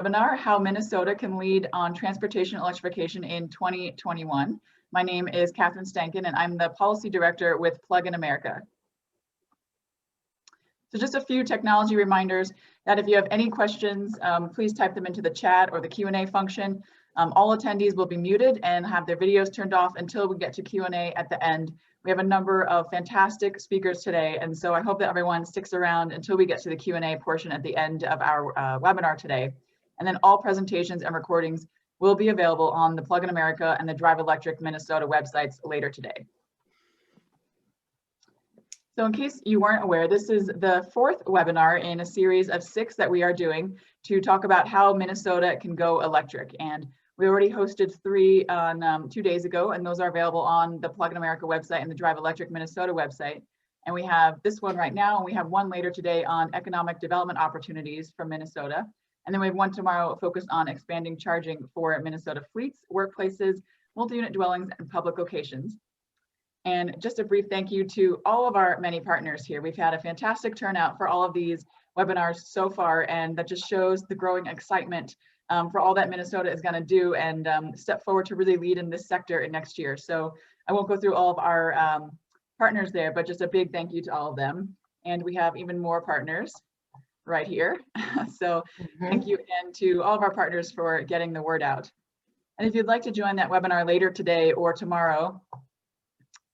webinar, How Minnesota Can Lead on Transportation Electrification in 2021. My name is Katherine Stainken, and I'm the Policy Director with Plug in America. So just a few technology reminders that if you have any questions, please type them into the chat or the Q&A function. All attendees will be muted and have their videos turned off until we get to Q&A at the end. We have a number of fantastic speakers today, and so I hope that everyone sticks around until we get to the Q&A portion at the end of our webinar today. And then all presentations and recordings will be available on the Plug in America and the Drive Electric Minnesota websites later today. So in case you weren't aware, this is the fourth webinar in a series of 6 that we are doing to talk about how Minnesota can go electric. And we already hosted 3 on 2 days ago, and those are available on the Plug in America website and the Drive Electric Minnesota website. And we have this one right now, and we have one later today on economic development opportunities for Minnesota. And then we have one tomorrow focused on expanding charging for Minnesota fleets, workplaces, multi-unit dwellings, and public locations. And just a brief thank you to all of our many partners here. We've had a fantastic turnout for all of these webinars so far, and that just shows the growing excitement for all that Minnesota is going to do and step forward to really lead in this sector in next year. So I won't go through all of our partners there, but just a big thank you to all of them. And we have even more partners right here. So thank you again to all of our partners for getting the word out. And if you'd like to join that webinar later today or tomorrow,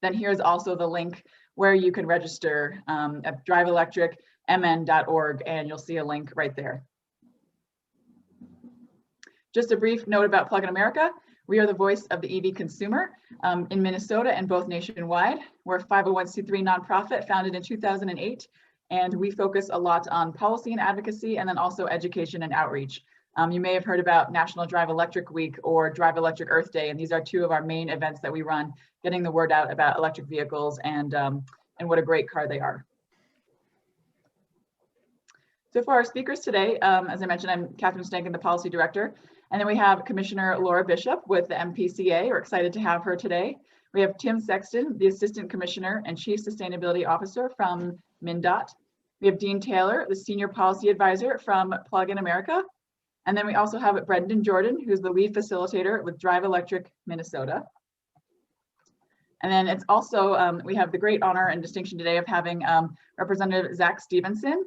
then here's also the link where you can register at driveelectricmn.org, and you'll see a link right there. Just a brief note about Plug in America. We are the voice of the EV consumer in Minnesota and both nationwide. We're a 501c3 nonprofit founded in 2008, and we focus a lot on policy and advocacy, and then also education and outreach. You may have heard about National Drive Electric Week or Drive Electric Earth Day, and these are 2 of our main events that we run, getting the word out about electric vehicles and what a great car they are. So for our speakers today, as I mentioned, I'm Katherine Stainken, the Policy Director. And then we have Commissioner Laura Bishop with the MPCA. We're excited to have her today. We have Tim Sexton, the Assistant Commissioner and Chief Sustainability Officer from MNDOT. We have Dean Taylor, the Senior Policy Advisor from Plug in America. And then we also have Brendan Jordan, who's the lead facilitator with Drive Electric Minnesota. And then it's also, we have the great honor and distinction today of having Representative Zach Stevenson,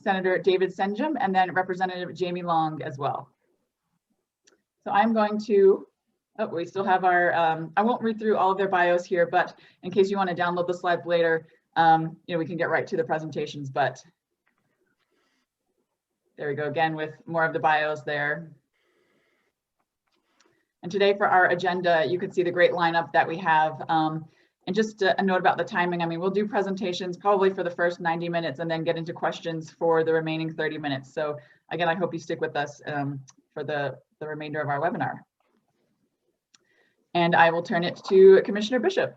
Senator David Senjum, and then Representative Jamie Long as well. So I'm going to, we still have our, I won't read through all of their bios here, but in case you want to download the slides later, we can get right to the presentations, but there we go again with more of the bios there. And today for our agenda, you can see the great lineup that we have. And just a note about the timing, I mean, we'll do presentations probably for the first 90 minutes and then get into questions for the remaining 30 minutes. So again, I hope you stick with us for the remainder of our webinar. And I will turn it to Commissioner Bishop.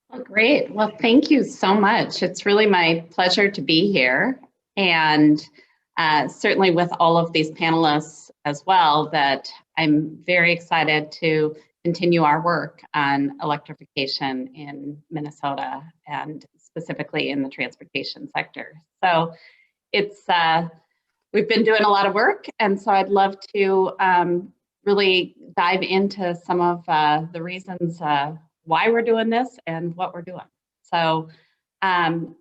Well, great. Well, thank you so much. It's really my pleasure to be here. And certainly with all of these panelists as well, that I'm very excited to continue our work on electrification in Minnesota and specifically in the transportation sector. So it's, we've been doing a lot of work, and so I'd love to really dive into some of the reasons why we're doing this and what we're doing. So on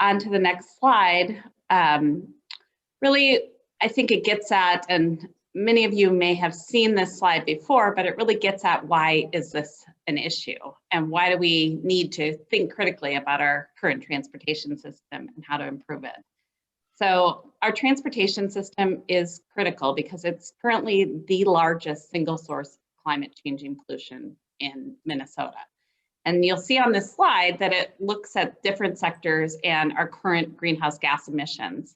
to the next slide. Really, I think it gets at, and many of you may have seen this slide before, but it really gets at why is this an issue and why do we need to think critically about our current transportation system and how to improve it. So our transportation system is critical because it's currently the largest single source of climate changing pollution in Minnesota. And you'll see on this slide that it looks at different sectors and our current greenhouse gas emissions.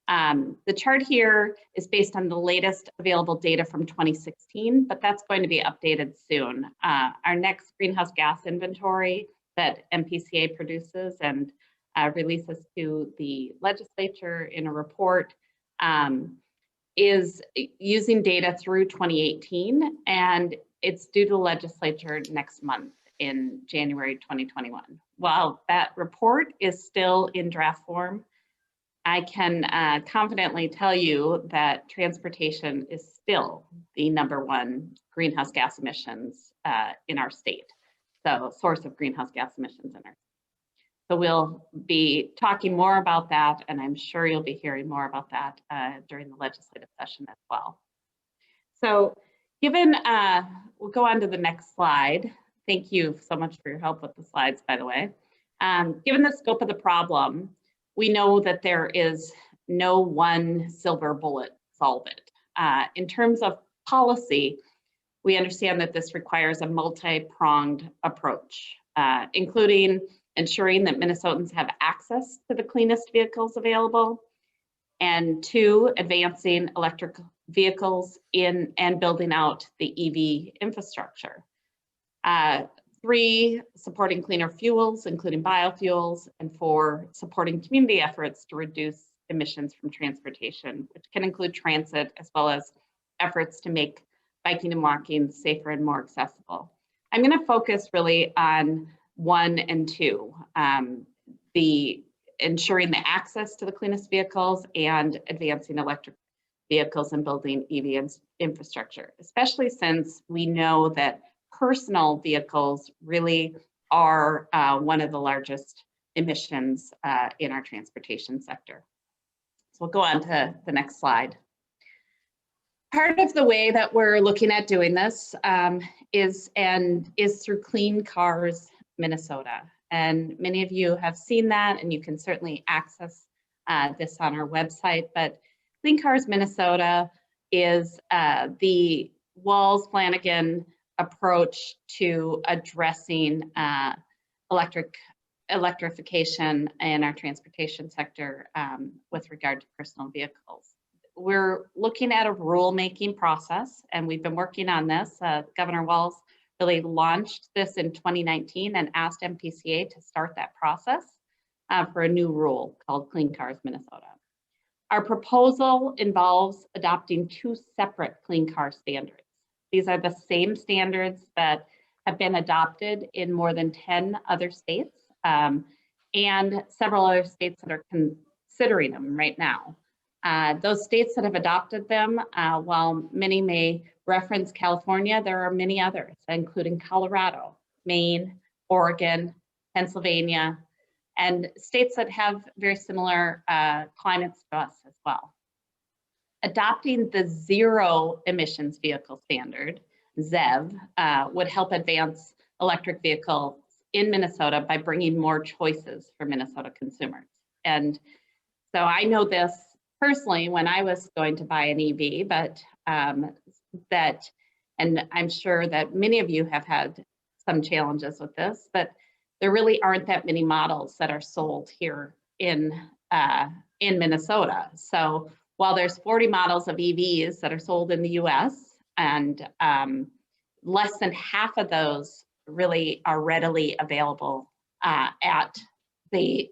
The chart here is based on the latest available data from 2016, but that's going to be updated soon. Our next greenhouse gas inventory that MPCA produces and releases to the legislature in a report is using data through 2018, and it's due to the legislature next month in January 2021. While that report is still in draft form, I can confidently tell you that transportation is still the #1 greenhouse gas emissions in our state. So source of greenhouse gas emissions in our state. So we'll be talking more about that, and I'm sure you'll be hearing more about that during the legislative session as well. So given, we'll go on to the next slide. Thank you so much for your help with the slides, by the way. Given the scope of the problem, we know that there is no one silver bullet to solve it. In terms of policy, we understand that this requires a multi-pronged approach, including ensuring that Minnesotans have access to the cleanest vehicles available, and 2, advancing electric vehicles in and building out the EV infrastructure. 3, supporting cleaner fuels, including biofuels, and 4, supporting community efforts to reduce emissions from transportation, which can include transit as well as efforts to make biking and walking safer and more accessible. I'm going to focus really on 1 and 2, the ensuring the access to the cleanest vehicles and advancing electric vehicles and building EV infrastructure, especially since we know that personal vehicles really are one of the largest emissions in our transportation sector. So we'll go on to the next slide. Part of the way that we're looking at doing this is through Clean Cars Minnesota. And many of you have seen that, and you can certainly access this on our website. But Clean Cars Minnesota is the Walls-Flanagan approach to addressing electrification in our transportation sector with regard to personal vehicles. We're looking at a rulemaking process, and we've been working on this. Governor Walz really launched this in 2019 and asked MPCA to start that process for a new rule called Clean Cars Minnesota. Our proposal involves adopting 2 separate clean car standards. These are the same standards that have been adopted in more than 10 other states and several other states that are considering them right now. Those states that have adopted them, while many may reference California, there are many others, including Colorado, Maine, Oregon, Pennsylvania, and states that have very similar climates to us as well. Adopting the zero emissions vehicle standard, ZEV, would help advance electric vehicles in Minnesota by bringing more choices for Minnesota consumers. And so I know this personally when I was going to buy an EV, but and I'm sure that many of you have had some challenges with this, but there really aren't that many models that are sold here in Minnesota. So while there's 40 models of EVs that are sold in the US, and less than half of those really are readily available at the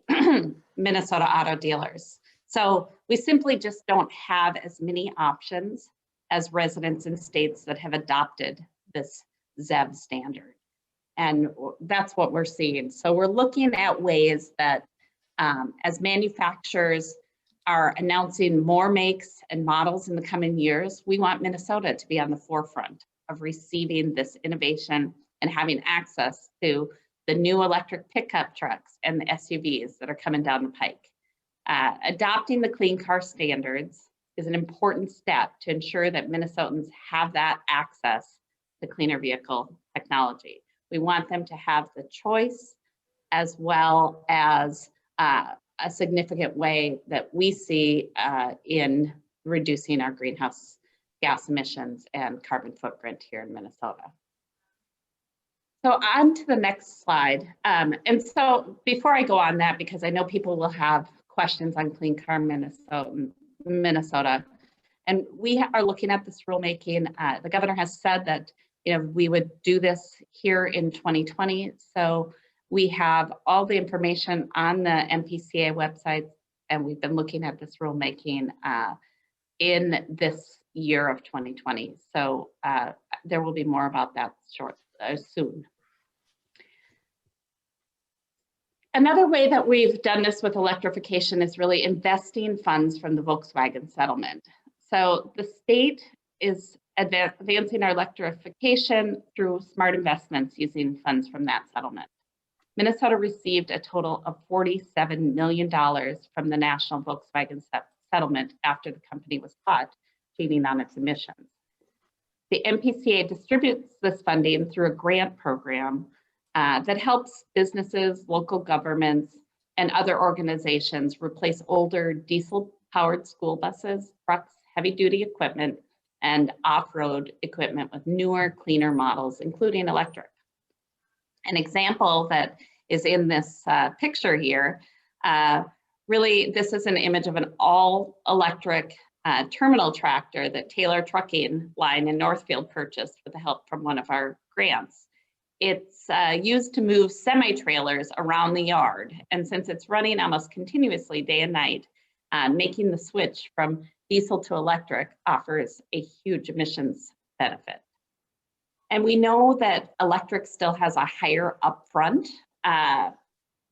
Minnesota auto dealers. So we simply just don't have as many options as residents in states that have adopted this ZEV standard. And that's what we're seeing. So we're looking at ways that as manufacturers are announcing more makes and models in the coming years, we want Minnesota to be on the forefront of receiving this innovation and having access to the new electric pickup trucks and the SUVs that are coming down the pike. Adopting the clean car standards is an important step to ensure that Minnesotans have that access to cleaner vehicle technology. We want them to have the choice as well as a significant way that we see in reducing our greenhouse gas emissions and carbon footprint here in Minnesota. So on to the next slide. And so before I go on that, because I know people will have questions on Clean Car Minnesota, and we are looking at this rulemaking. The governor has said that we would do this here in 2020. So we have all the information on the MPCA website, and we've been looking at this rulemaking in this year of 2020. So there will be more about that soon. Another way that we've done this with electrification is really investing funds from the Volkswagen settlement. So the state is advancing our electrification through smart investments using funds from that settlement. Minnesota received a total of $47 million from the national Volkswagen settlement after the company was caught cheating on its emissions. The MPCA distributes this funding through a grant program that helps businesses, local governments, and other organizations replace older diesel-powered school buses, trucks, heavy-duty equipment, and off-road equipment with newer, cleaner models, including electric. An example that is in this picture here, really, this is an image of an all-electric terminal tractor that Taylor Trucking Line in Northfield purchased with the help from one of our grants. It's used to move semi-trailers around the yard. And since it's running almost continuously day and night, making the switch from diesel to electric offers a huge emissions benefit. And we know that electric still has a higher upfront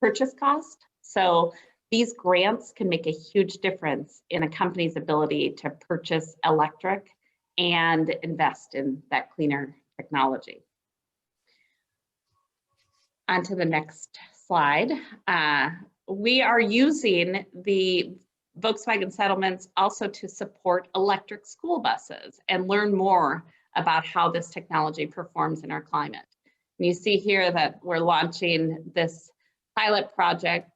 purchase cost. So these grants can make a huge difference in a company's ability to purchase electric and invest in that cleaner technology. On to the next slide. We are using the Volkswagen settlements also to support electric school buses and learn more about how this technology performs in our climate. And you see here that we're launching this pilot project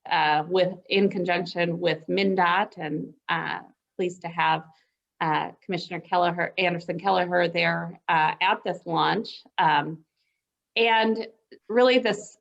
in conjunction with MNDOT, and pleased to have Commissioner Anderson Kelleher there at this launch. And really this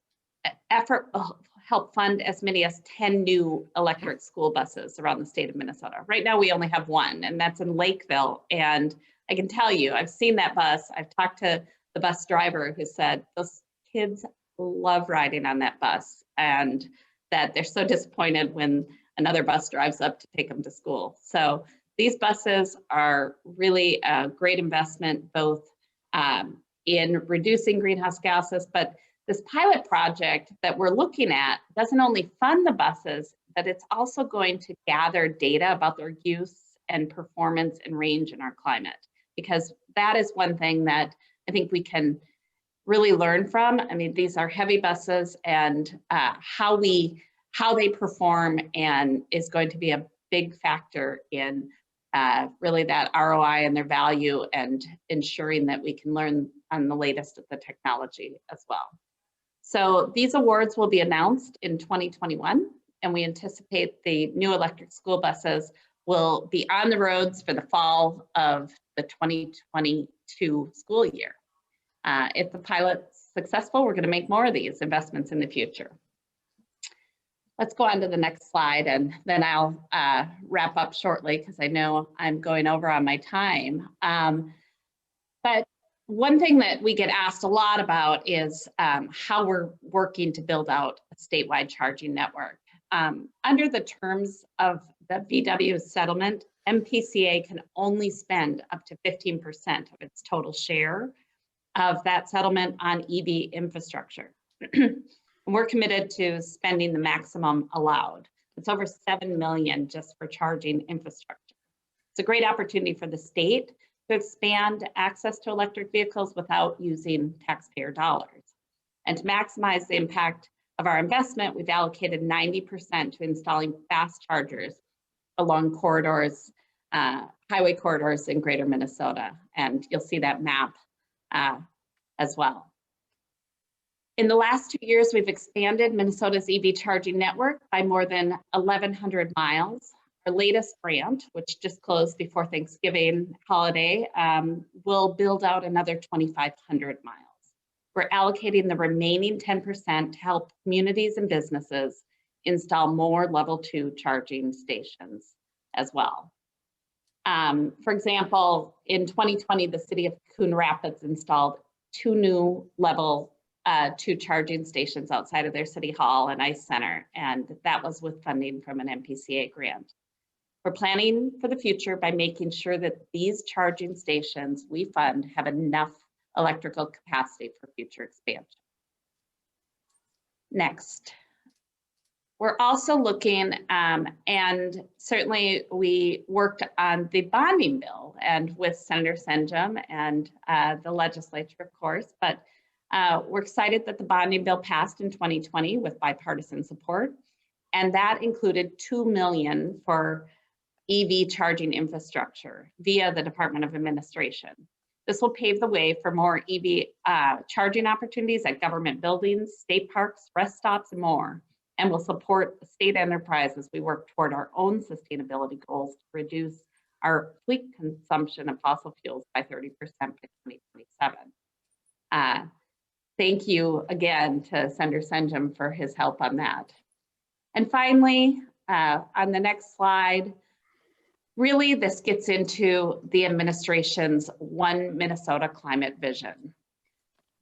effort will help fund as many as 10 new electric school buses around the state of Minnesota. Right now we only have one, and that's in Lakeville. And I can tell you, I've seen that bus. I've talked to the bus driver who said those kids love riding on that bus, and that they're so disappointed when another bus drives up to take them to school. So these buses are really a great investment, both in reducing greenhouse gases, but this pilot project that we're looking at doesn't only fund the buses, but it's also going to gather data about their use and performance and range in our climate, because that is one thing that I think we can really learn from. I mean, these are heavy buses, and how they perform and is going to be a big factor in really that ROI and their value, and ensuring that we can learn on the latest of the technology as well. So these awards will be announced in 2021, and we anticipate the new electric school buses will be on the roads for the fall of the 2022 school year. If the pilot's successful, we're going to make more of these investments in the future. Let's go on to the next slide, and then I'll wrap up shortly because I know I'm going over on my time. But one thing that we get asked a lot about is how we're working to build out a statewide charging network. Under the terms of the VW settlement, MPCA can only spend up to 15% of its total share of that settlement on EV infrastructure. And we're committed to spending the maximum allowed. It's over $7 million just for charging infrastructure. It's a great opportunity for the state to expand access to electric vehicles without using taxpayer dollars. And to maximize the impact of our investment, we've allocated 90% to installing fast chargers along corridors, highway corridors in greater Minnesota. And you'll see that map as well. In the last 2 years, we've expanded Minnesota's EV charging network by more than 1,100 miles. Our latest grant, which just closed before Thanksgiving holiday, will build out another 2,500 miles. We're allocating the remaining 10% to help communities and businesses install more level 2 charging stations as well. For example, in 2020, the city of Coon Rapids installed 2 new level 2 charging stations outside of their city hall and ice center, and that was with funding from an MPCA grant. We're planning for the future by making sure that these charging stations we fund have enough electrical capacity for future expansion. Next. We're also looking, and certainly we worked on the bonding bill and with Senator Senjum and the legislature, of course, but we're excited that the bonding bill passed in 2020 with bipartisan support. And that included $2 million for EV charging infrastructure via the Department of Administration. This will pave the way for more EV charging opportunities at government buildings, state parks, rest stops, and more, and will support the state enterprise as we work toward our own sustainability goals to reduce our fleet consumption of fossil fuels by 30% by 2027. Thank you again to Senator Senjum for his help on that. And finally, on the next slide, really this gets into the administration's One Minnesota Climate Vision.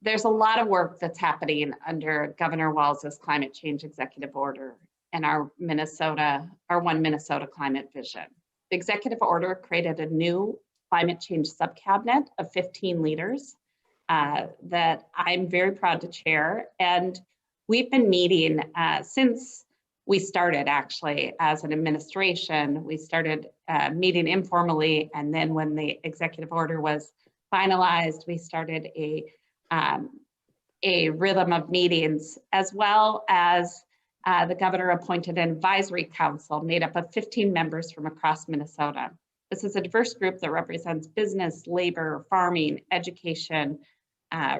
There's a lot of work that's happening under Governor Walz's climate change executive order and our One Minnesota Climate Vision. The executive order created a new climate change subcabinet of 15 leaders that I'm very proud to chair. And we've been meeting since we started actually as an administration. We started meeting informally, and then when the executive order was finalized, we started a rhythm of meetings, as well as the governor appointed an advisory council made up of 15 members from across Minnesota. This is a diverse group that represents business, labor, farming, education,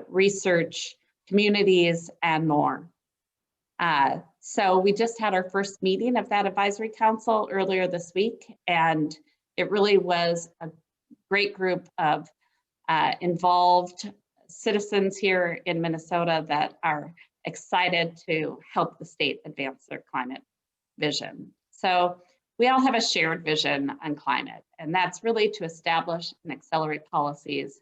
research, communities, and more. So we just had our first meeting of that advisory council earlier this week, and it really was a great group of involved citizens here in Minnesota that are excited to help the state advance their climate vision. So we all have a shared vision on climate, and that's really to establish and accelerate policies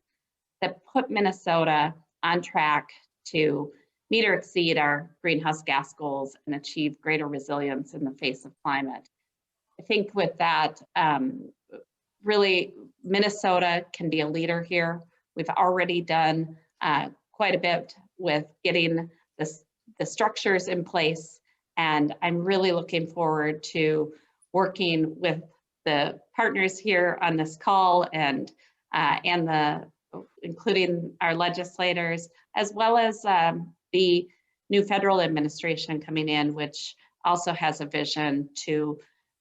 that put Minnesota on track to meet or exceed our greenhouse gas goals and achieve greater resilience in the face of climate. I think with that, really Minnesota can be a leader here. We've already done quite a bit with getting the structures in place, and I'm really looking forward to working with the partners here on this call and including our legislators, as well as the new federal administration coming in, which also has a vision to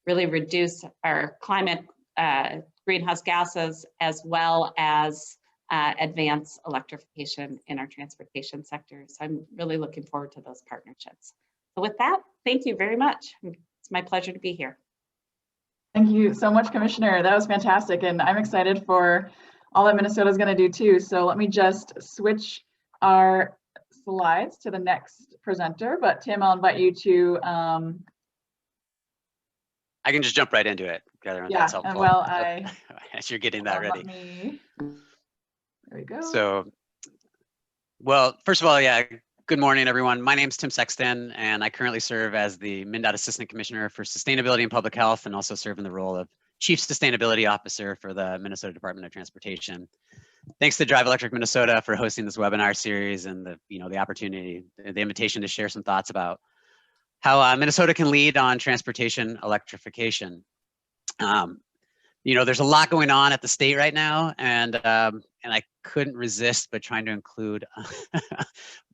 really reduce our climate greenhouse gases, as well as advance electrification in our transportation sector. So I'm really looking forward to those partnerships. So with that, thank you very much. It's my pleasure to be here. Thank you so much, Commissioner. That was fantastic. And I'm excited for all that Minnesota is going to do too. So let me just switch our slides to the next presenter. But Tim, I'll invite you to. I can just jump right into it, Katherine. Yeah, that's helpful. and well, as you're getting that ready. There we go. So, well, first of all, yeah, good morning, everyone. My name is Tim Sexton, and I currently serve as the MNDOT Assistant Commissioner for Sustainability and Public Health, and also serve in the role of Chief Sustainability Officer for the Minnesota Department of Transportation. Thanks to Drive Electric Minnesota for hosting this webinar series and the opportunity, the invitation to share some thoughts about how Minnesota can lead on transportation electrification. There's a lot going on at the state right now, and I couldn't resist but trying to include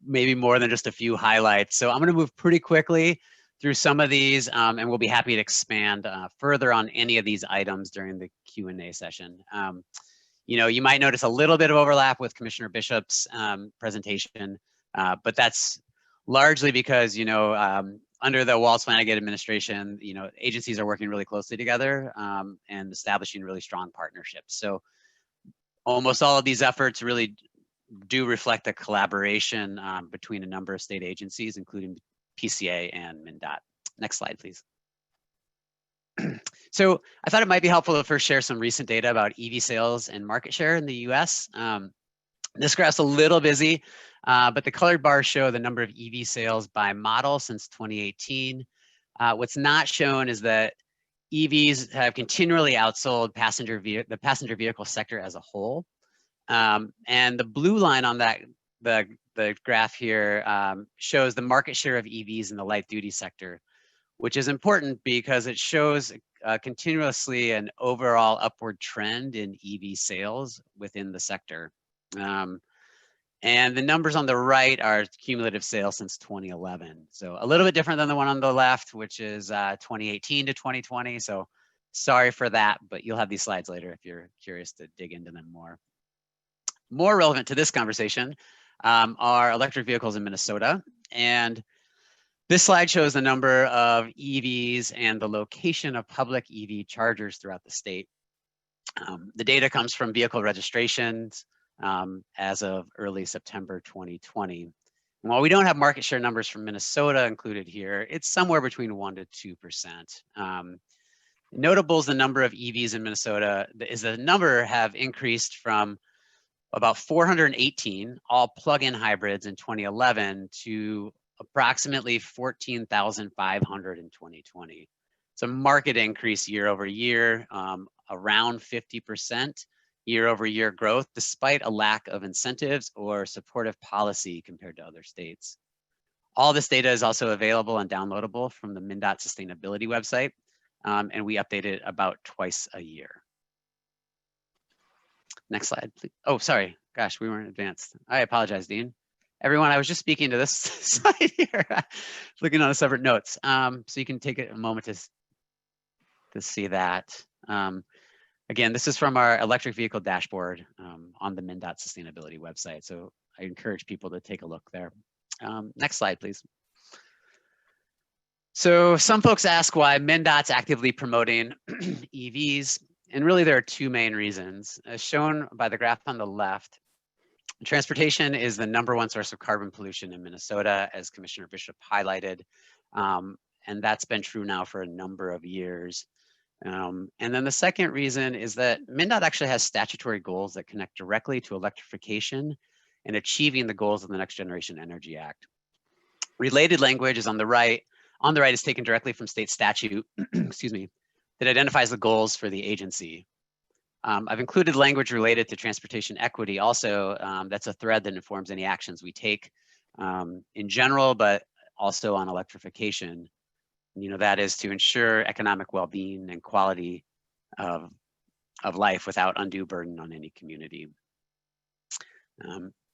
maybe more than just a few highlights. So I'm going to move pretty quickly through some of these, and we'll be happy to expand further on any of these items during the Q&A session. You might notice a little bit of overlap with Commissioner Bishop's presentation, but that's largely because, under the Walz-Flanagan administration, agencies are working really closely together and establishing really strong partnerships. So almost all of these efforts really do reflect a collaboration between a number of state agencies, including PCA and MNDOT. Next slide, please. So I thought it might be helpful to first share some recent data about EV sales and market share in the US. This graph's a little busy, but the colored bars show the number of EV sales by model since 2018. What's not shown is that EVs have continually outsold the passenger vehicle sector as a whole. And the blue line on that, the graph here shows the market share of EVs in the light duty sector, which is important because it shows continuously an overall upward trend in EV sales within the sector. And the numbers on the right are cumulative sales since 2011. So a little bit different than the one on the left, which is 2018 to 2020. So sorry for that, but you'll have these slides later if you're curious to dig into them more. More relevant to this conversation are electric vehicles in Minnesota. And this slide shows the number of EVs and the location of public EV chargers throughout the state. The data comes from vehicle registrations as of early September 2020. And while we don't have market share numbers from Minnesota included here, it's somewhere between 1% to 2%. Notable is the number of EVs in Minnesota is the number have increased from about 418 all plug-in hybrids in 2011 to approximately 14,500 in 2020. It's a market increase year over year, around 50% year over year growth, despite a lack of incentives or supportive policy compared to other states. All this data is also available and downloadable from the MNDOT sustainability website, and we update it about twice a year. Next slide, please. Oh, sorry. Gosh, we weren't advanced. I apologize, Dean. Everyone, I was just speaking to this slide here, looking on the separate notes. So you can take a moment to see that. Again, this is from our electric vehicle dashboard on the MNDOT sustainability website. So I encourage people to take a look there. Next slide, please. So some folks ask why MNDOT's actively promoting EVs. And really, there are two main reasons. As shown by the graph on the left, transportation is the #1 source of carbon pollution in Minnesota, as Commissioner Bishop highlighted. And that's been true now for a number of years. And then the second reason is that MNDOT actually has statutory goals that connect directly to electrification and achieving the goals of the Next Generation Energy Act. Related language is on the right. On the right is taken directly from state statute, excuse me, that identifies the goals for the agency. I've included language related to transportation equity also. That's a thread that informs any actions we take in general, but also on electrification. You know, that is to ensure economic well-being and quality of life without undue burden on any community.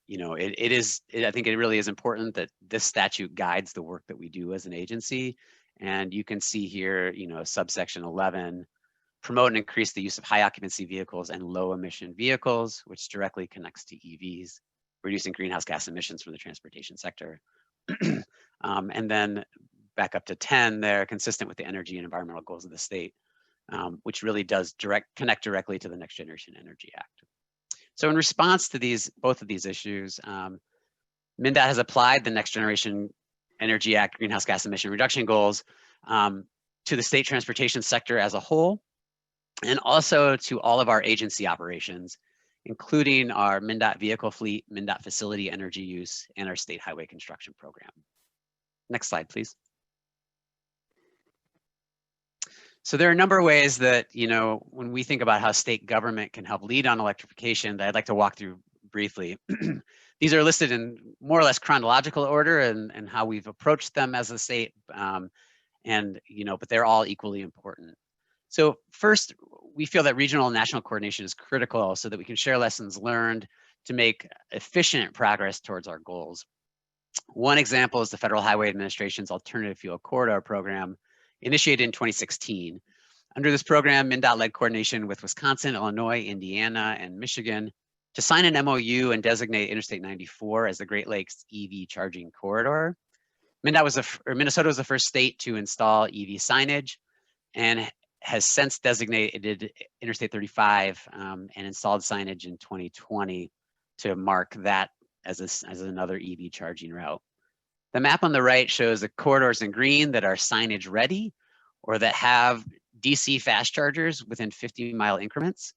You know, I think it really is important that this statute guides the work that we do as an agency. And you can see here, you know, subsection 11, promote and increase the use of high occupancy vehicles and low emission vehicles, which directly connects to EVs, reducing greenhouse gas emissions from the transportation sector. And then back up to 10 there, consistent with the energy and environmental goals of the state, which really does connect directly to the Next Generation Energy Act. So in response to both of these issues, MNDOT has applied the Next Generation Energy Act greenhouse gas emission reduction goals to the state transportation sector as a whole, and also to all of our agency operations, including our MNDOT vehicle fleet, MNDOT facility energy use, and our state highway construction program. Next slide, please. So there are a number of ways that, you know, when we think about how state government can help lead on electrification, that I'd like to walk through briefly. These are listed in more or less chronological order and how we've approached them as a state, and, you know, but they're all equally important. So first, we feel that regional and national coordination is critical so that we can share lessons learned to make efficient progress towards our goals. One example is the Federal Highway Administration's Alternative Fuel Corridor program, initiated in 2016. Under this program, MNDOT led coordination with Wisconsin, Illinois, Indiana, and Michigan to sign an MOU and designate Interstate 94 as the Great Lakes EV charging corridor. Minnesota was the first state to install EV signage and has since designated Interstate 35 and installed signage in 2020 to mark that as another EV charging route. The map on the right shows the corridors in green that are signage ready or that have DC fast chargers within 50-mile increments.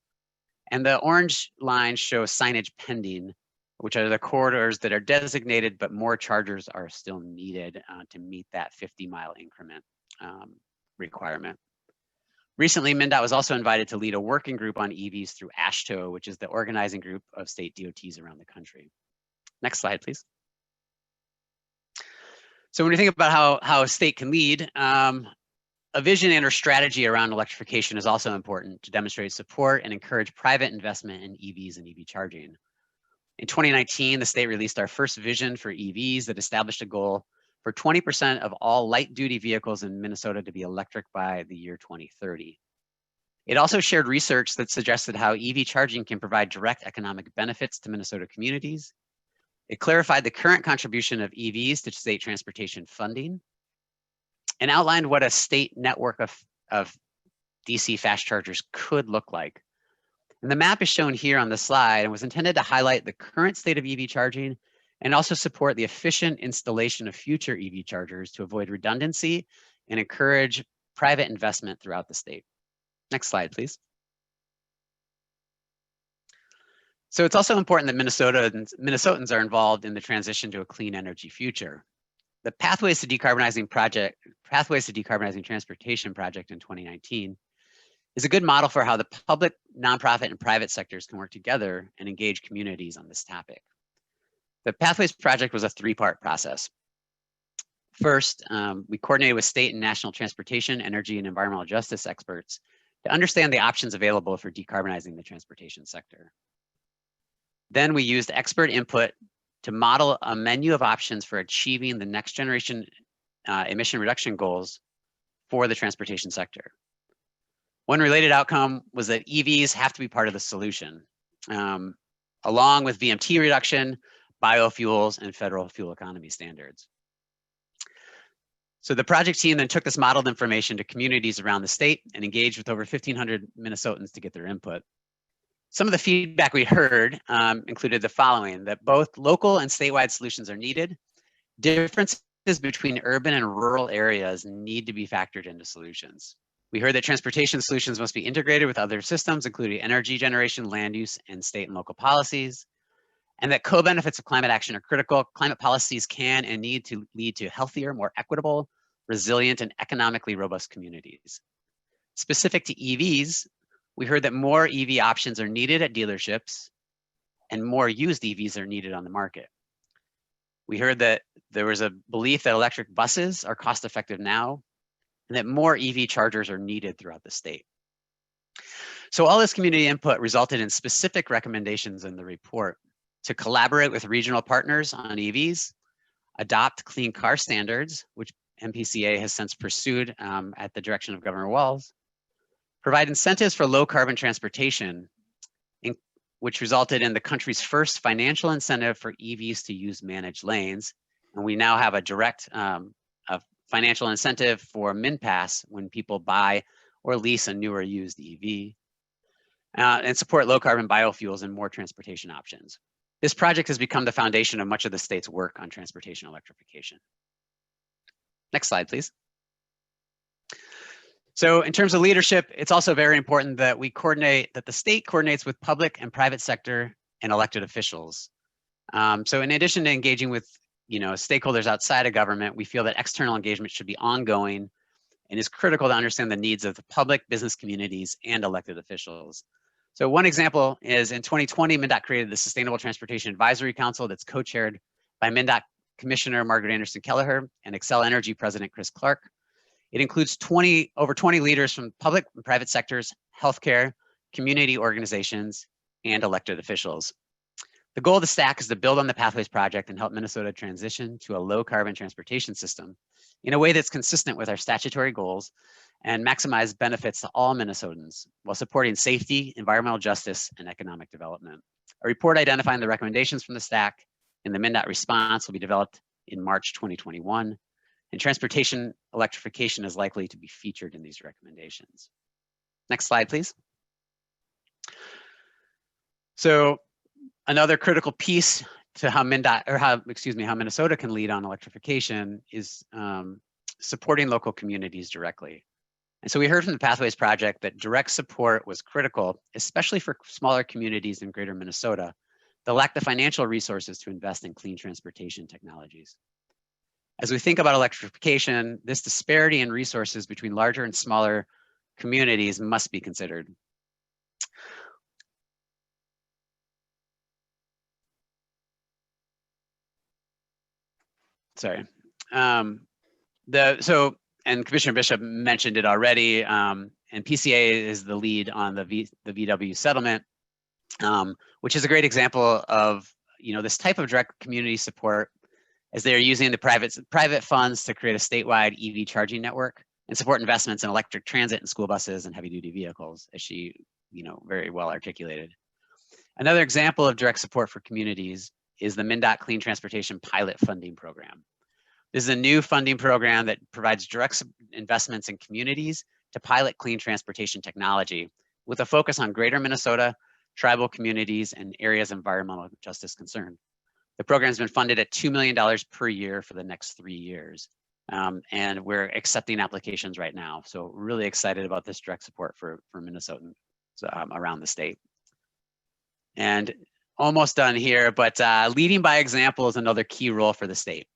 And the orange lines show signage pending, which are the corridors that are designated, but more chargers are still needed to meet that 50-mile increment requirement. Recently, MNDOT was also invited to lead a working group on EVs through AASHTO, which is the organizing group of state DOTs around the country. Next slide, please. So when we think about how a state can lead, a vision and or strategy around electrification is also important to demonstrate support and encourage private investment in EVs and EV charging. In 2019, the state released our first vision for EVs that established a goal for 20% of all light-duty vehicles in Minnesota to be electric by the year 2030. It also shared research that suggested how EV charging can provide direct economic benefits to Minnesota communities. It clarified the current contribution of EVs to state transportation funding and outlined what a state network of DC fast chargers could look like. And the map is shown here on the slide and was intended to highlight the current state of EV charging and also support the efficient installation of future EV chargers to avoid redundancy and encourage private investment throughout the state. Next slide, please. So it's also important that Minnesotans are involved in the transition to a clean energy future. The Pathways to Decarbonizing Transportation project in 2019 is a good model for how the public, nonprofit, and private sectors can work together and engage communities on this topic. The Pathways project was a three-part process. First, we coordinated with state and national transportation, energy, and environmental justice experts to understand the options available for decarbonizing the transportation sector. Then we used expert input to model a menu of options for achieving the next generation emission reduction goals for the transportation sector. One related outcome was that EVs have to be part of the solution, along with VMT reduction, biofuels, and federal fuel economy standards. So the project team then took this modeled information to communities around the state and engaged with over 1,500 Minnesotans to get their input. Some of the feedback we heard included the following: that both local and statewide solutions are needed. Differences between urban and rural areas need to be factored into solutions. We heard that transportation solutions must be integrated with other systems, including energy generation, land use, and state and local policies, and that co-benefits of climate action are critical. Climate policies can and need to lead to healthier, more equitable, resilient, and economically robust communities. Specific to EVs, we heard that more EV options are needed at dealerships and more used EVs are needed on the market. We heard that there was a belief that electric buses are cost effective now and that more EV chargers are needed throughout the state. So all this community input resulted in specific recommendations in the report to collaborate with regional partners on EVs, adopt clean car standards, which MPCA has since pursued at the direction of Governor Walz, provide incentives for low carbon transportation, which resulted in the country's first financial incentive for EVs to use managed lanes. And we now have a direct financial incentive for MinPass when people buy or lease a newer used EV, and support low carbon biofuels and more transportation options. This project has become the foundation of much of the state's work on transportation electrification. Next slide, please. So in terms of leadership, it's also very important that that the state coordinates with public and private sector and elected officials. So in addition to engaging with stakeholders outside of government, we feel that external engagement should be ongoing and is critical to understand the needs of the public, business communities, and elected officials. So one example is in 2020, MNDOT created the Sustainable Transportation Advisory Council that's co-chaired by MNDOT Commissioner Margaret Anderson Kelleher and Xcel Energy President Chris Clark. It includes over 20 leaders from public and private sectors, healthcare, community organizations, and elected officials. The goal of the STAC is to build on the Pathways project and help Minnesota transition to a low carbon transportation system in a way that's consistent with our statutory goals and maximize benefits to all Minnesotans while supporting safety, environmental justice, and economic development. A report identifying the recommendations from the STAC and the MNDOT response will be developed in March 2021, and transportation electrification is likely to be featured in these recommendations. Next slide, please. So another critical piece to how Minnesota can lead on electrification is supporting local communities directly. And so we heard from the Pathways project that direct support was critical, especially for smaller communities in greater Minnesota that lack the financial resources to invest in clean transportation technologies. As we think about electrification, this disparity in resources between larger and smaller communities must be considered. Sorry. So and Commissioner Bishop mentioned it already, and PCA is the lead on the VW settlement, which is a great example of this type of direct community support, as they are using the private funds to create a statewide EV charging network and support investments in electric transit and school buses and heavy duty vehicles, as she very well articulated. Another example of direct support for communities is the MnDOT Clean Transportation Pilot Funding Program. This is a new funding program that provides direct investments in communities to pilot clean transportation technology with a focus on greater Minnesota, tribal communities, and areas of environmental justice concern. The program has been funded at $2 million per year for the next 3 years. And we're accepting applications right now. So really excited about this direct support for Minnesotans around the state. And almost done here, but leading by example is another key role for the state.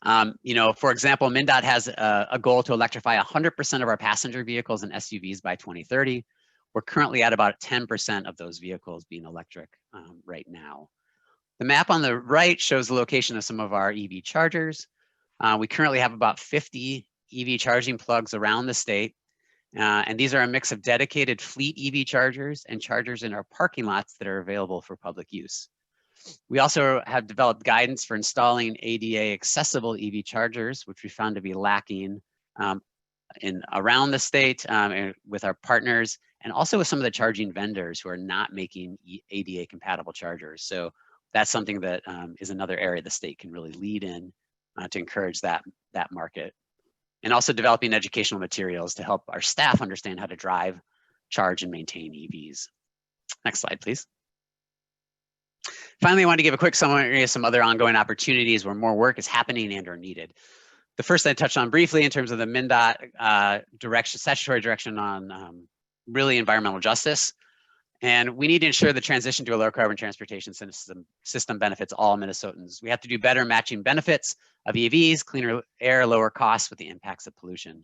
For example, MnDOT has a goal to electrify 100% of our passenger vehicles and SUVs by 2030. We're currently at about 10% of those vehicles being electric right now. The map on the right shows the location of some of our EV chargers. We currently have about 50 EV charging plugs around the state. And these are a mix of dedicated fleet EV chargers and chargers in our parking lots that are available for public use. We also have developed guidance for installing ADA accessible EV chargers, which we found to be lacking around the state and with our partners, and also with some of the charging vendors who are not making ADA compatible chargers. So that's something that is another area the state can really lead in to encourage that market. And also developing educational materials to help our staff understand how to drive, charge, and maintain EVs. Next slide, please. Finally, I want to give a quick summary of some other ongoing opportunities where more work is happening and are needed. The first I touched on briefly in terms of the MnDOT statutory direction on really environmental justice. And we need to ensure the transition to a low carbon transportation system benefits all Minnesotans. We have to do better matching benefits of EVs, cleaner air, lower costs with the impacts of pollution.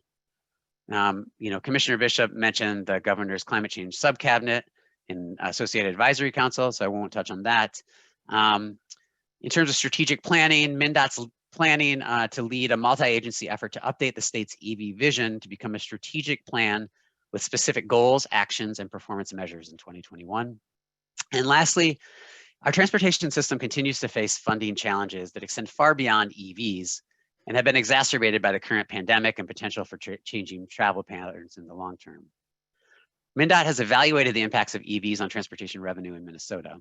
Commissioner Bishop mentioned the governor's climate change subcabinet and associated advisory council, so I won't touch on that. In terms of strategic planning, MnDOT's planning to lead a multi-agency effort to update the state's EV vision to become a strategic plan with specific goals, actions, and performance measures in 2021. And lastly, our transportation system continues to face funding challenges that extend far beyond EVs and have been exacerbated by the current pandemic and potential for changing travel patterns in the long term. MnDOT has evaluated the impacts of EVs on transportation revenue in Minnesota.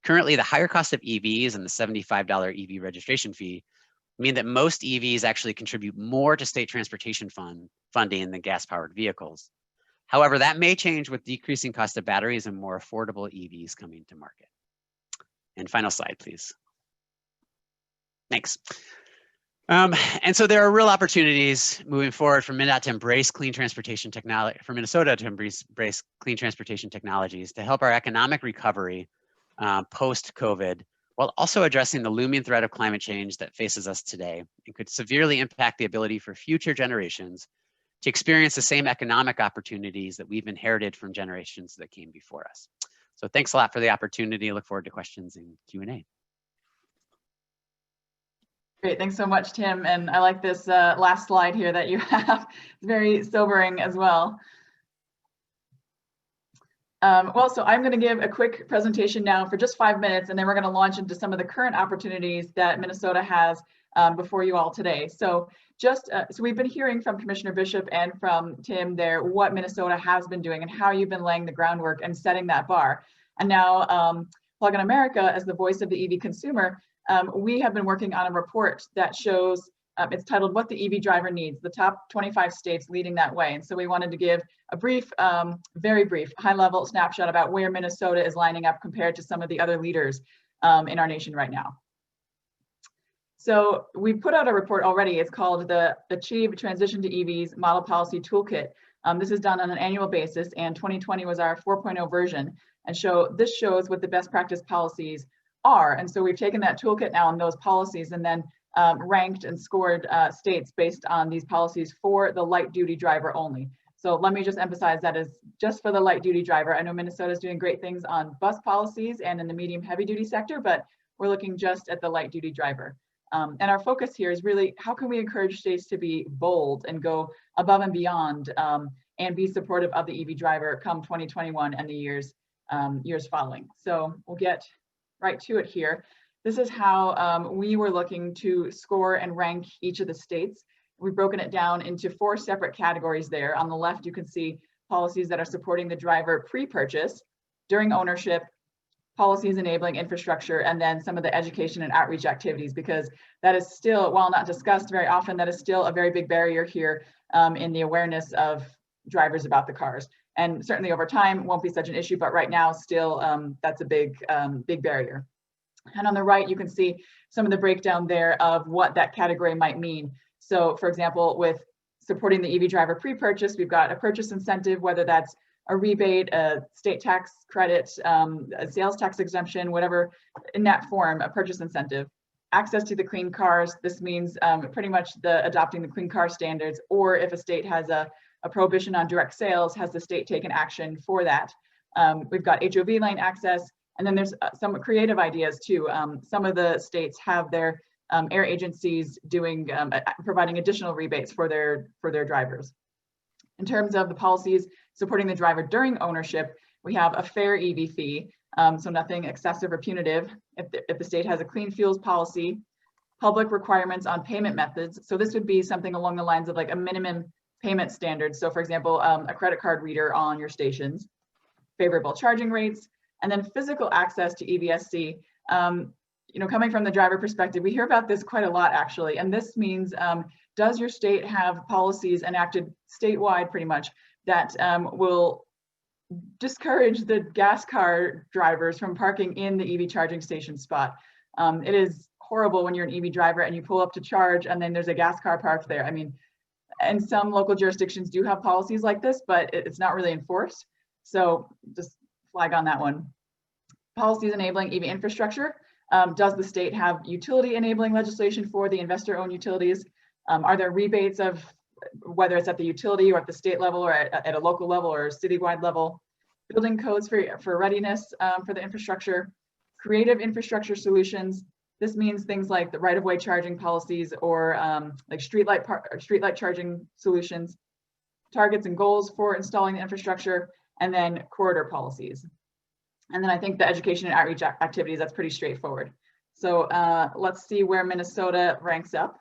Currently, the higher cost of EVs and the $75 EV registration fee mean that most EVs actually contribute more to state transportation funding than gas-powered vehicles. However, that may change with decreasing cost of batteries and more affordable EVs coming to market. And final slide, please. Thanks. And so there are real opportunities moving forward for MnDOT to embrace clean transportation technology, for Minnesota to embrace clean transportation technologies to help our economic recovery post-COVID, while also addressing the looming threat of climate change that faces us today and could severely impact the ability for future generations to experience the same economic opportunities that we've inherited from generations that came before us. So thanks a lot for the opportunity. I look forward to questions and Q&A. Great, thanks so much, Tim. And I like this last slide here that you have. It's very sobering as well. So I'm going to give a quick presentation now for just 5 minutes, and then we're going to launch into some of the current opportunities that Minnesota has before you all today. So so we've been hearing from Commissioner Bishop and from Tim there what Minnesota has been doing and how you've been laying the groundwork and setting that bar. And now Plug in America, as the voice of the EV consumer, we have been working on a report that shows, it's titled What the EV Driver Needs, the top 25 states leading that way. And so we wanted to give a brief, very brief, high-level snapshot about where Minnesota is lining up compared to some of the other leaders in our nation right now. So we put out a report already. It's called the Achieve Transition to EVs Model Policy Toolkit. This is done on an annual basis, and 2020 was our 4.0 version. And this shows what the best practice policies are. And so we've taken that toolkit now and those policies and then ranked and scored states based on these policies for the light duty driver only. So let me just emphasize that is just for the light duty driver. I know Minnesota is doing great things on bus policies and in the medium heavy duty sector, but we're looking just at the light duty driver. And our focus here is really how can we encourage states to be bold and go above and beyond and be supportive of the EV driver come 2021 and the years following. So we'll get right to it here. This is how we were looking to score and rank each of the states. We've broken it down into 4 separate categories there. On the left, you can see policies that are supporting the driver pre-purchase, during ownership, policies enabling infrastructure, and then some of the education and outreach activities, because that is still, while not discussed very often, that is still a very big barrier here in the awareness of drivers about the cars. And certainly over time won't be such an issue, but right now still that's a big barrier. And on the right, you can see some of the breakdown there of what that category might mean. So for example, with supporting the EV driver pre-purchase, we've got a purchase incentive, whether that's a rebate, a state tax credit, a sales tax exemption, whatever in that form, a purchase incentive. Access to the clean cars, this means pretty much adopting the clean car standards, or if a state has a prohibition on direct sales, has the state taken action for that. We've got HOV lane access, and then there's some creative ideas too. Some of the states have their air agencies doing providing additional rebates for their drivers. In terms of the policies supporting the driver during ownership, we have a fair EV fee, so nothing excessive or punitive. If the state has a clean fuels policy, public requirements on payment methods. So this would be something along the lines of like a minimum payment standard. So for example, a credit card reader on your stations, favorable charging rates, and then physical access to EVSC. You know, coming from the driver perspective, we hear about this quite a lot actually. And this means, does your state have policies enacted statewide pretty much that will discourage the gas car drivers from parking in the EV charging station spot? It is horrible when you're an EV driver and you pull up to charge and then there's a gas car parked there. I mean, and some local jurisdictions do have policies like this, but it's not really enforced. So just flag on that one. Policies enabling EV infrastructure. Does the state have utility enabling legislation for the investor-owned utilities? Are there rebates of whether it's at the utility or at the state level or at a local level or a citywide level? Building codes for readiness for the infrastructure. Creative infrastructure solutions. This means things like the right-of-way charging policies or like streetlight charging solutions. Targets and goals for installing the infrastructure, and then corridor policies. And then I think the education and outreach activities, that's pretty straightforward. So let's see where Minnesota ranks up.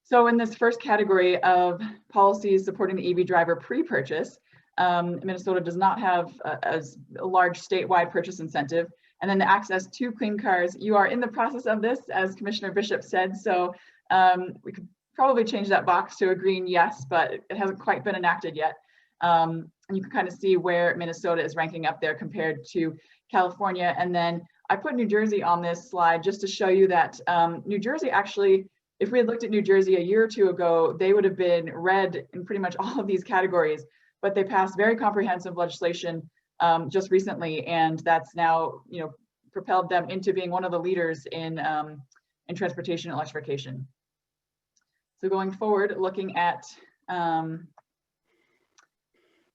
So in this first category of policies supporting the EV driver pre-purchase, Minnesota does not have a large statewide purchase incentive. And then the access to clean cars, you are in the process of this, as Commissioner Bishop said. So we could probably change that box to a green yes, but it hasn't quite been enacted yet. And you can kind of see where Minnesota is ranking up there compared to California. And then I put New Jersey on this slide just to show you that New Jersey actually, if we had looked at New Jersey a year or two ago, they would have been red in pretty much all of these categories, but they passed very comprehensive legislation just recently, and that's now, you know, propelled them into being one of the leaders in transportation electrification. So going forward, looking at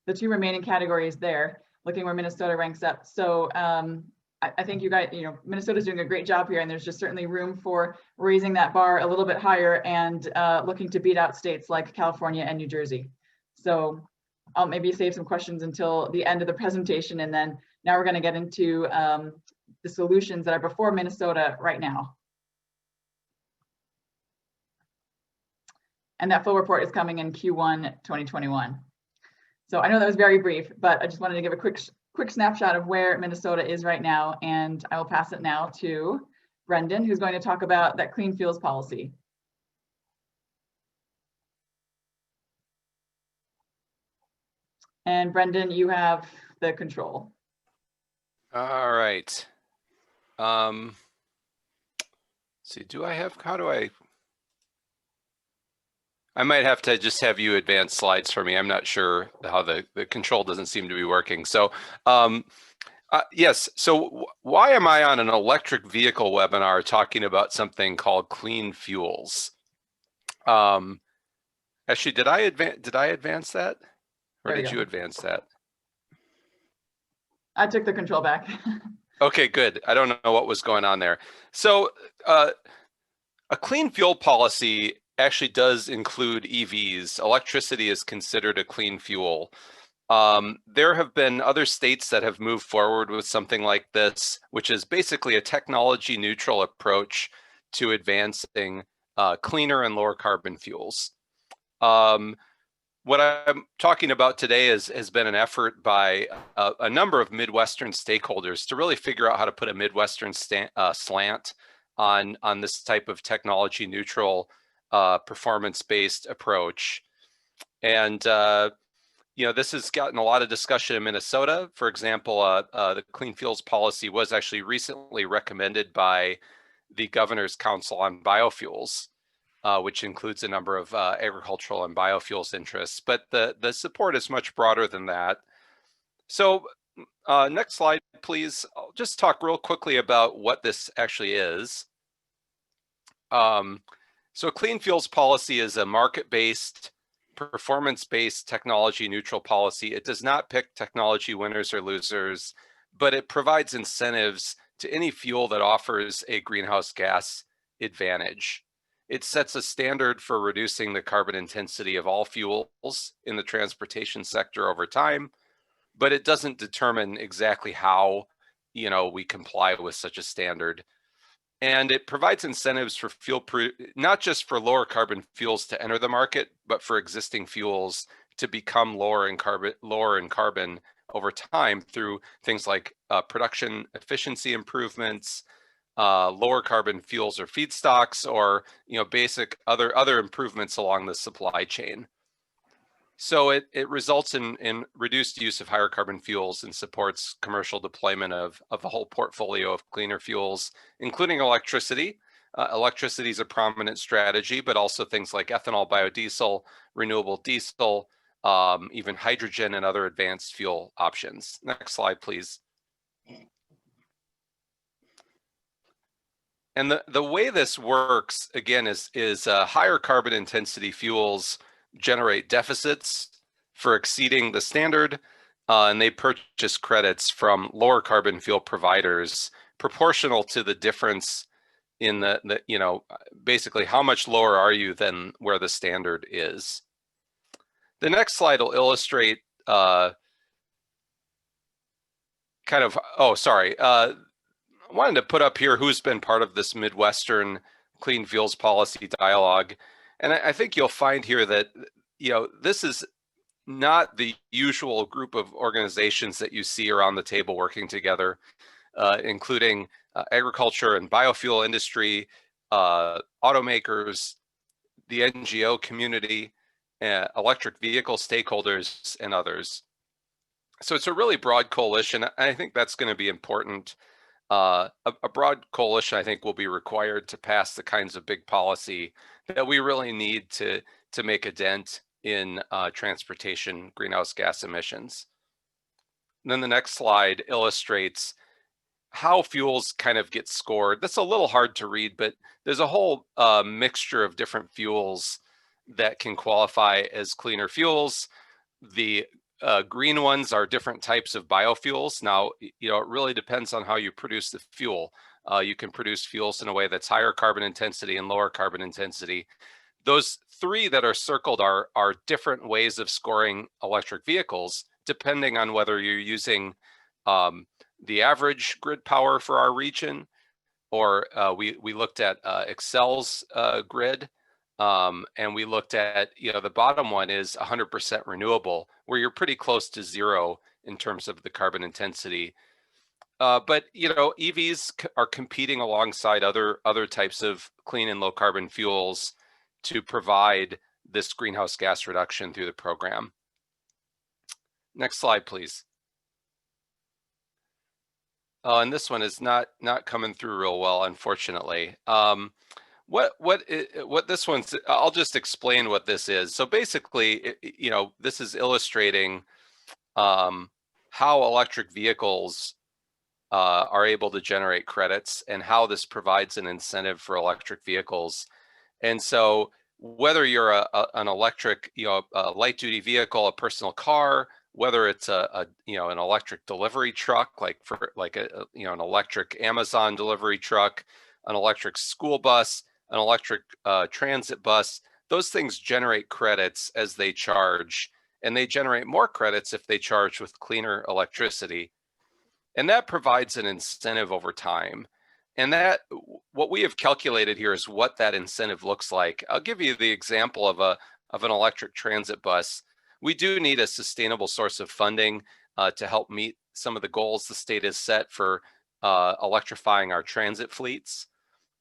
the 2 remaining categories there, looking where Minnesota ranks up. So I think you guys, you know, Minnesota's doing a great job here, and there's just certainly room for raising that bar a little bit higher and looking to beat out states like California and New Jersey. So I'll maybe save some questions until the end of the presentation, and then now we're going to get into the solutions that are before Minnesota right now. And that full report is coming in Q1 2021. So I know that was very brief, but I just wanted to give a quick snapshot of where Minnesota is right now, and I will pass it now to Brendan, who's going to talk about that clean fuels policy. And Brendan, you have the control. All right. See, how do I might have to just have you advance slides for me. I'm not sure how the control doesn't seem to be working. So yes, so why am I on an electric vehicle webinar talking about something called clean fuels? Actually, did I advance that? Or did you advance that? I took the control back. Okay, good. I don't know what was going on there. So a clean fuel policy actually does include EVs. Electricity is considered a clean fuel. There have been other states that have moved forward with something like this, which is basically a technology neutral approach to advancing cleaner and lower carbon fuels. What I'm talking about today has been an effort by a number of Midwestern stakeholders to really figure out how to put a Midwestern slant on this type of technology neutral performance-based approach. And this has gotten a lot of discussion in Minnesota. For example, the Clean Fuels Policy was actually recently recommended by the Governor's Council on Biofuels, which includes a number of agricultural and biofuels interests. But the support is much broader than that. So next slide, please. I'll just talk real quickly about what this actually is. So a Clean Fuels Policy is a market-based, performance-based, technology-neutral policy. It does not pick technology winners or losers, but it provides incentives to any fuel that offers a greenhouse gas advantage. It sets a standard for reducing the carbon intensity of all fuels in the transportation sector over time, but it doesn't determine exactly how, we comply with such a standard. And it provides incentives for not just for lower carbon fuels to enter the market, but for existing fuels to become lower in carbon over time through things like production efficiency improvements, lower carbon fuels or feedstocks, or basic other improvements along the supply chain. So it results in reduced use of higher carbon fuels and supports commercial deployment of a whole portfolio of cleaner fuels, including electricity. Electricity is a prominent strategy, but also things like ethanol, biodiesel, renewable diesel, even hydrogen and other advanced fuel options. Next slide, please. And the way this works, again, is higher carbon intensity fuels generate deficits for exceeding the standard, and they purchase credits from lower carbon fuel providers proportional to the difference in basically how much lower are you than where the standard is. The next slide will illustrate I wanted to put up here who's been part of this Midwestern Clean Fuels Policy dialogue. And I think you'll find here that, this is not the usual group of organizations that you see around the table working together, including agriculture and biofuel industry, automakers, the NGO community, electric vehicle stakeholders, and others. So it's a really broad coalition. I think that's going to be important. A broad coalition, I think, will be required to pass the kinds of big policy that we really need to make a dent in transportation greenhouse gas emissions. And then the next slide illustrates how fuels kind of get scored. That's a little hard to read, but there's a whole mixture of different fuels that can qualify as cleaner fuels. The green ones are different types of biofuels. Now, it really depends on how you produce the fuel. You can produce fuels in a way that's higher carbon intensity and lower carbon intensity. Those three that are circled are different ways of scoring electric vehicles, depending on whether you're using the average grid power for our region, or we looked at Excel's grid. And we looked at, the bottom one is 100% renewable, where you're pretty close to zero in terms of the carbon intensity. But, EVs are competing alongside other types of clean and low carbon fuels to provide this greenhouse gas reduction through the program. Next slide, please. And this one is not coming through real well, unfortunately. What this one's, I'll just explain what this is. So basically, this is illustrating how electric vehicles are able to generate credits and how this provides an incentive for electric vehicles. And so whether you're an electric, a light duty vehicle, a personal car, whether it's an electric delivery truck, like an electric Amazon delivery truck, an electric school bus, an electric transit bus. Those things generate credits as they charge, and they generate more credits if they charge with cleaner electricity. And that provides an incentive over time. And that, what we have calculated here is what that incentive looks like. I'll give you the example of an electric transit bus. We do need a sustainable source of funding to help meet some of the goals the state has set for electrifying our transit fleets.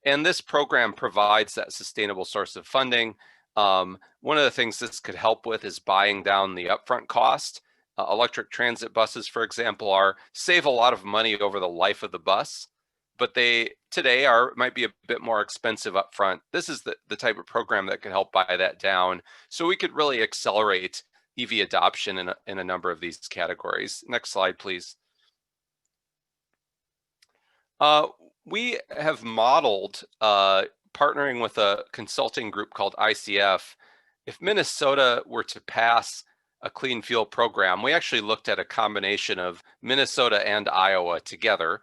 And this program provides that sustainable source of funding. One of the things this could help with is buying down the upfront cost. Electric transit buses, for example, save a lot of money over the life of the bus, but they today might be a bit more expensive upfront. This is the type of program that could help buy that down. So we could really accelerate EV adoption in a number of these categories. Next slide, please. We have modeled partnering with a consulting group called ICF. If Minnesota were to pass a clean fuel program, we actually looked at a combination of Minnesota and Iowa together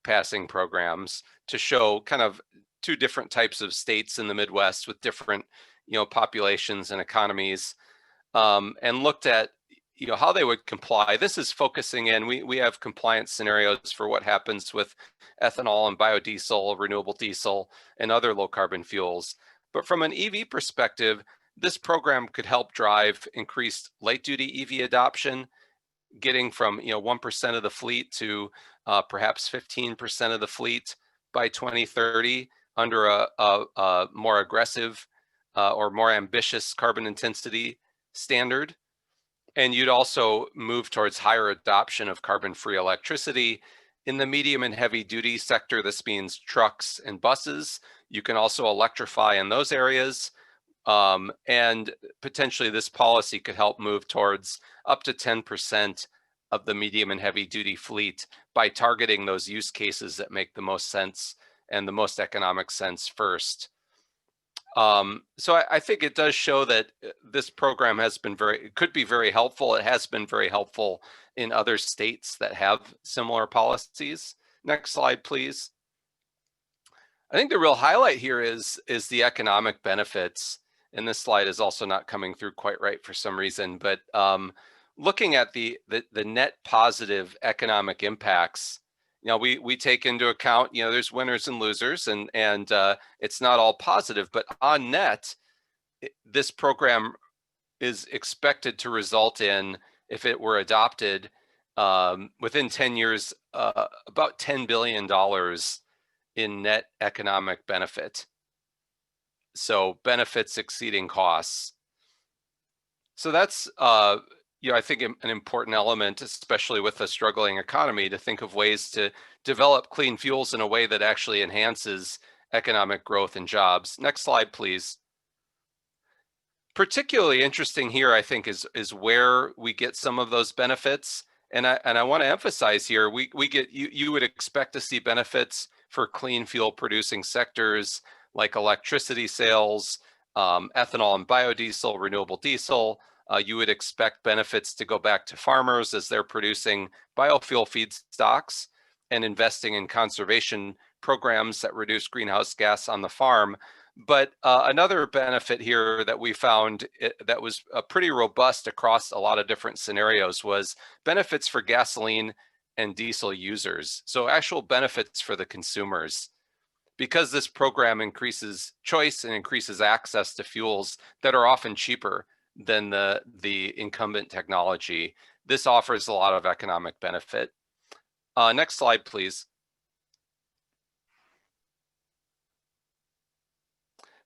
passing programs to show kind of two different types of states in the Midwest with different populations and economies, and looked at how they would comply. This is focusing in, we have compliance scenarios for what happens with ethanol and biodiesel, renewable diesel, and other low carbon fuels. But from an EV perspective, this program could help drive increased light duty EV adoption, getting from 1% of the fleet to perhaps 15% of the fleet by 2030 under a more aggressive or more ambitious carbon intensity standard. And you'd also move towards higher adoption of carbon-free electricity. In the medium and heavy duty sector, this means trucks and buses. You can also electrify in those areas. And potentially this policy could help move towards up to 10% of the medium and heavy duty fleet by targeting those use cases that make the most sense and the most economic sense first. So I think it does show that this program could be very helpful. It has been very helpful in other states that have similar policies. Next slide, please. I think the real highlight here is the economic benefits. And this slide is also not coming through quite right for some reason, but looking at the net positive economic impacts, we take into account, there's winners and losers, and it's not all positive, but on net, this program is expected to result in, if it were adopted, within 10 years, about $10 billion in net economic benefit. So benefits exceeding costs. So that's, I think an important element, especially with a struggling economy, to think of ways to develop clean fuels in a way that actually enhances economic growth and jobs. Next slide, please. Particularly interesting here, I think, is where we get some of those benefits. And I want to emphasize here, we get, you would expect to see benefits for clean fuel producing sectors like electricity sales, ethanol and biodiesel, renewable diesel. You would expect benefits to go back to farmers as they're producing biofuel feedstocks and investing in conservation programs that reduce greenhouse gas on the farm. But another benefit here that we found that was pretty robust across a lot of different scenarios was benefits for gasoline and diesel users. So actual benefits for the consumers. Because this program increases choice and increases access to fuels that are often cheaper than the incumbent technology, this offers a lot of economic benefit. Next slide, please.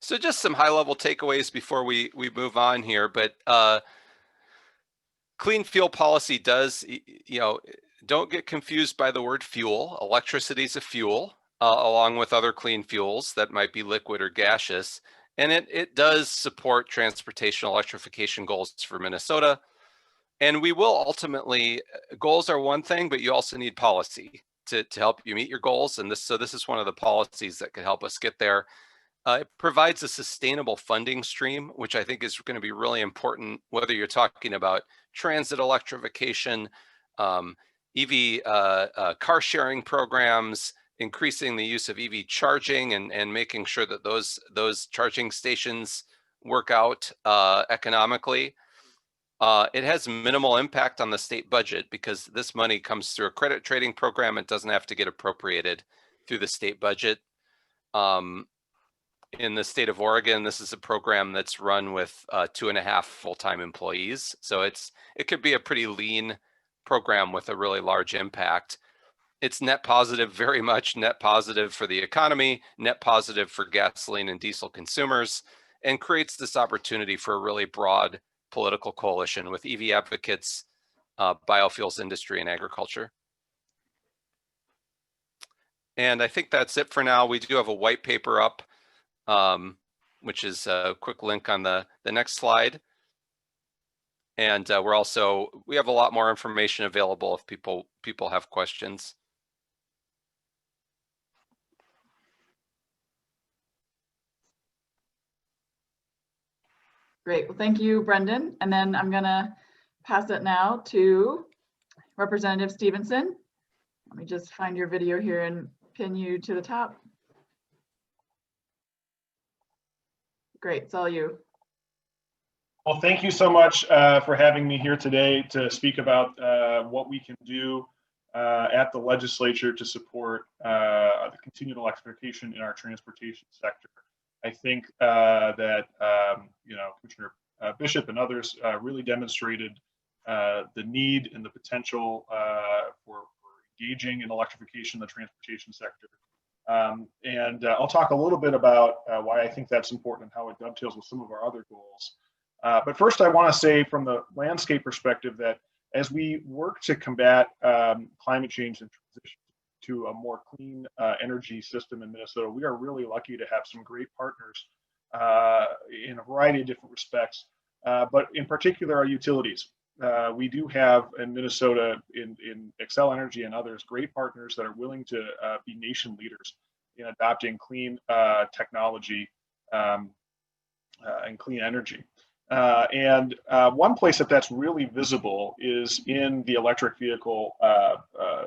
So just some high-level takeaways before we move on here, but clean fuel policy does, don't get confused by the word fuel. Electricity is a fuel, along with other clean fuels that might be liquid or gaseous. And it does support transportation electrification goals for Minnesota. And we will ultimately, goals are one thing, but you also need policy to help you meet your goals. And so this is one of the policies that could help us get there. It provides a sustainable funding stream, which I think is going to be really important, whether you're talking about transit electrification, EV car sharing programs, increasing the use of EV charging, and making sure that those charging stations work out economically. It has minimal impact on the state budget because this money comes through a credit trading program. It doesn't have to get appropriated through the state budget. In the state of Oregon, this is a program that's run with 2.5 full-time employees. So it could be a pretty lean program with a really large impact. It's net positive, very much net positive for the economy, net positive for gasoline and diesel consumers, and creates this opportunity for a really broad political coalition with EV advocates, biofuels industry, and agriculture. And I think that's it for now. We do have a white paper up, which is a quick link on the next slide. And we have a lot more information available if people have questions. Great. Well, thank you, Brendan. And then I'm going to pass it now to Representative Stevenson. Let me just find your video here and pin you to the top. Great. It's all you. Well, thank you so much for having me here today to speak about what we can do at the legislature to support the continued electrification in our transportation sector. I think that Commissioner Bishop and others really demonstrated the need and the potential for engaging in electrification in the transportation sector. And I'll talk a little bit about why I think that's important and how it dovetails with some of our other goals. But first, I want to say from the landscape perspective that as we work to combat climate change and transition to a more clean energy system in Minnesota, we are really lucky to have some great partners in a variety of different respects, but in particular our utilities. We do have in Minnesota, in Xcel Energy and others, great partners that are willing to be nation leaders in adopting clean technology and clean energy. And one place that's really visible is in the electric vehicle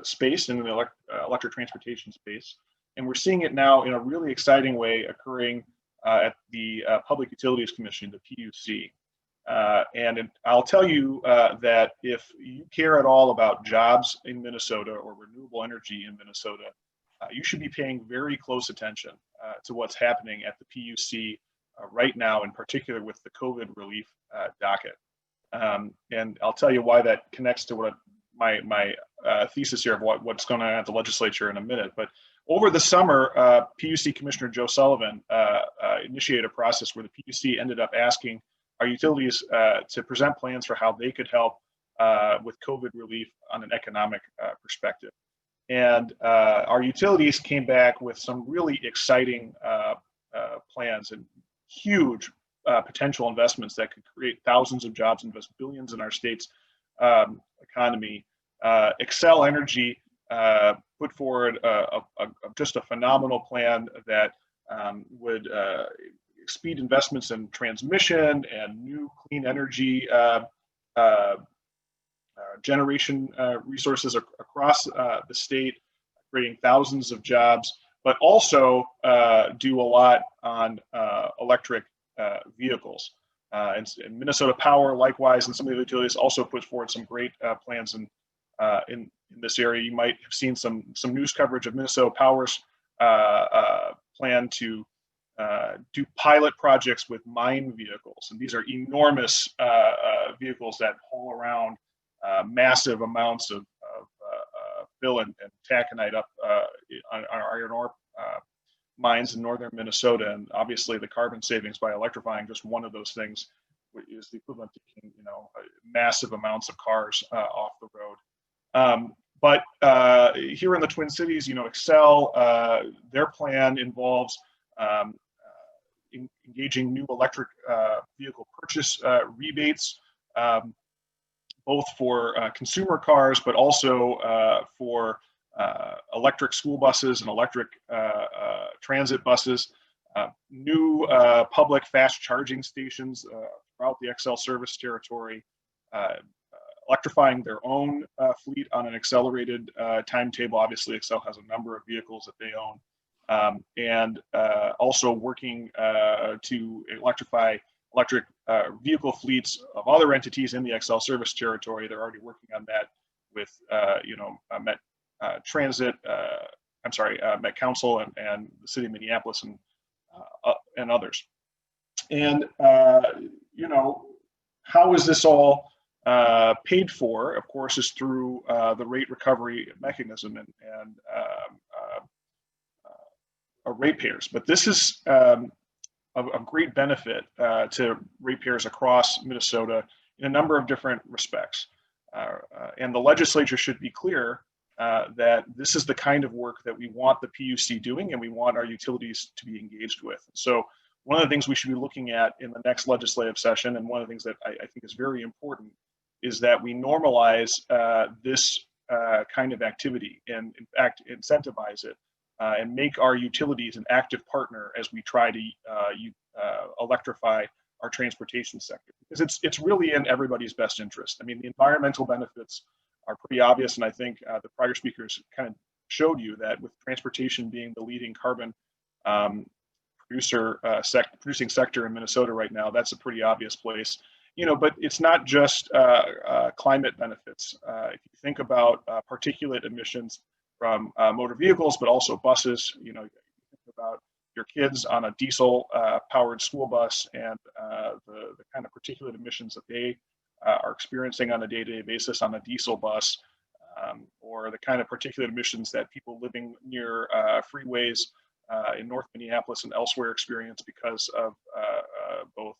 space, in the electric transportation space. And we're seeing it now in a really exciting way occurring at the Public Utilities Commission, the PUC. And I'll tell you that if you care at all about jobs in Minnesota or renewable energy in Minnesota, you should be paying very close attention to what's happening at the PUC right now, in particular with the COVID relief docket. And I'll tell you why that connects to what my thesis here of what's going on at the legislature in a minute. But over the summer, PUC Commissioner Joe Sullivan initiated a process where the PUC ended up asking our utilities to present plans for how they could help with COVID relief on an economic perspective. And our utilities came back with some really exciting plans and huge potential investments that could create thousands of jobs, invest billions in our state's economy. Xcel Energy put forward just a phenomenal plan that would speed investments in transmission and new clean energy generation resources across the state, creating thousands of jobs, but also do a lot on electric vehicles. And Minnesota Power, likewise, and some of the utilities also put forward some great plans in this area. You might have seen some news coverage of Minnesota Power's plan to do pilot projects with mine vehicles. And these are enormous vehicles that haul around massive amounts of fill and taconite up on our iron ore mines in northern Minnesota. And obviously the carbon savings by electrifying just one of those things is the equivalent to taking, massive amounts of cars off the road. But here in the Twin Cities, Xcel, their plan involves engaging new electric vehicle purchase rebates, both for consumer cars, but also for electric school buses and electric transit buses. new public fast charging stations throughout the Xcel service territory, electrifying their own fleet on an accelerated timetable. Obviously, Xcel has a number of vehicles that they own, and also working to electrify electric vehicle fleets of other entities in the Xcel service territory. They're already working on that with, Met Transit, Met Council and the city of Minneapolis and others. And, how is this all paid for? Of course, is through the rate recovery mechanism and ratepayers. But this is of great benefit to ratepayers across Minnesota in a number of different respects. And the legislature should be clear that this is the kind of work that we want the PUC doing and we want our utilities to be engaged with. So one of the things we should be looking at in the next legislative session, and one of the things that I think is very important, is that we normalize this kind of activity and in fact incentivize it and make our utilities an active partner as we try to electrify our transportation sector, because it's really in everybody's best interest. I mean, the environmental benefits are pretty obvious, and I think the prior speakers kind of showed you that with transportation being the leading carbon producing sector in Minnesota right now, that's a pretty obvious place. But it's not just climate benefits. If you think about particulate emissions from motor vehicles, but also buses, you think about your kids on a diesel powered school bus and the kind of particulate emissions that they are experiencing on a day-to-day basis on a diesel bus, or the kind of particulate emissions that people living near freeways in North Minneapolis and elsewhere experience because of both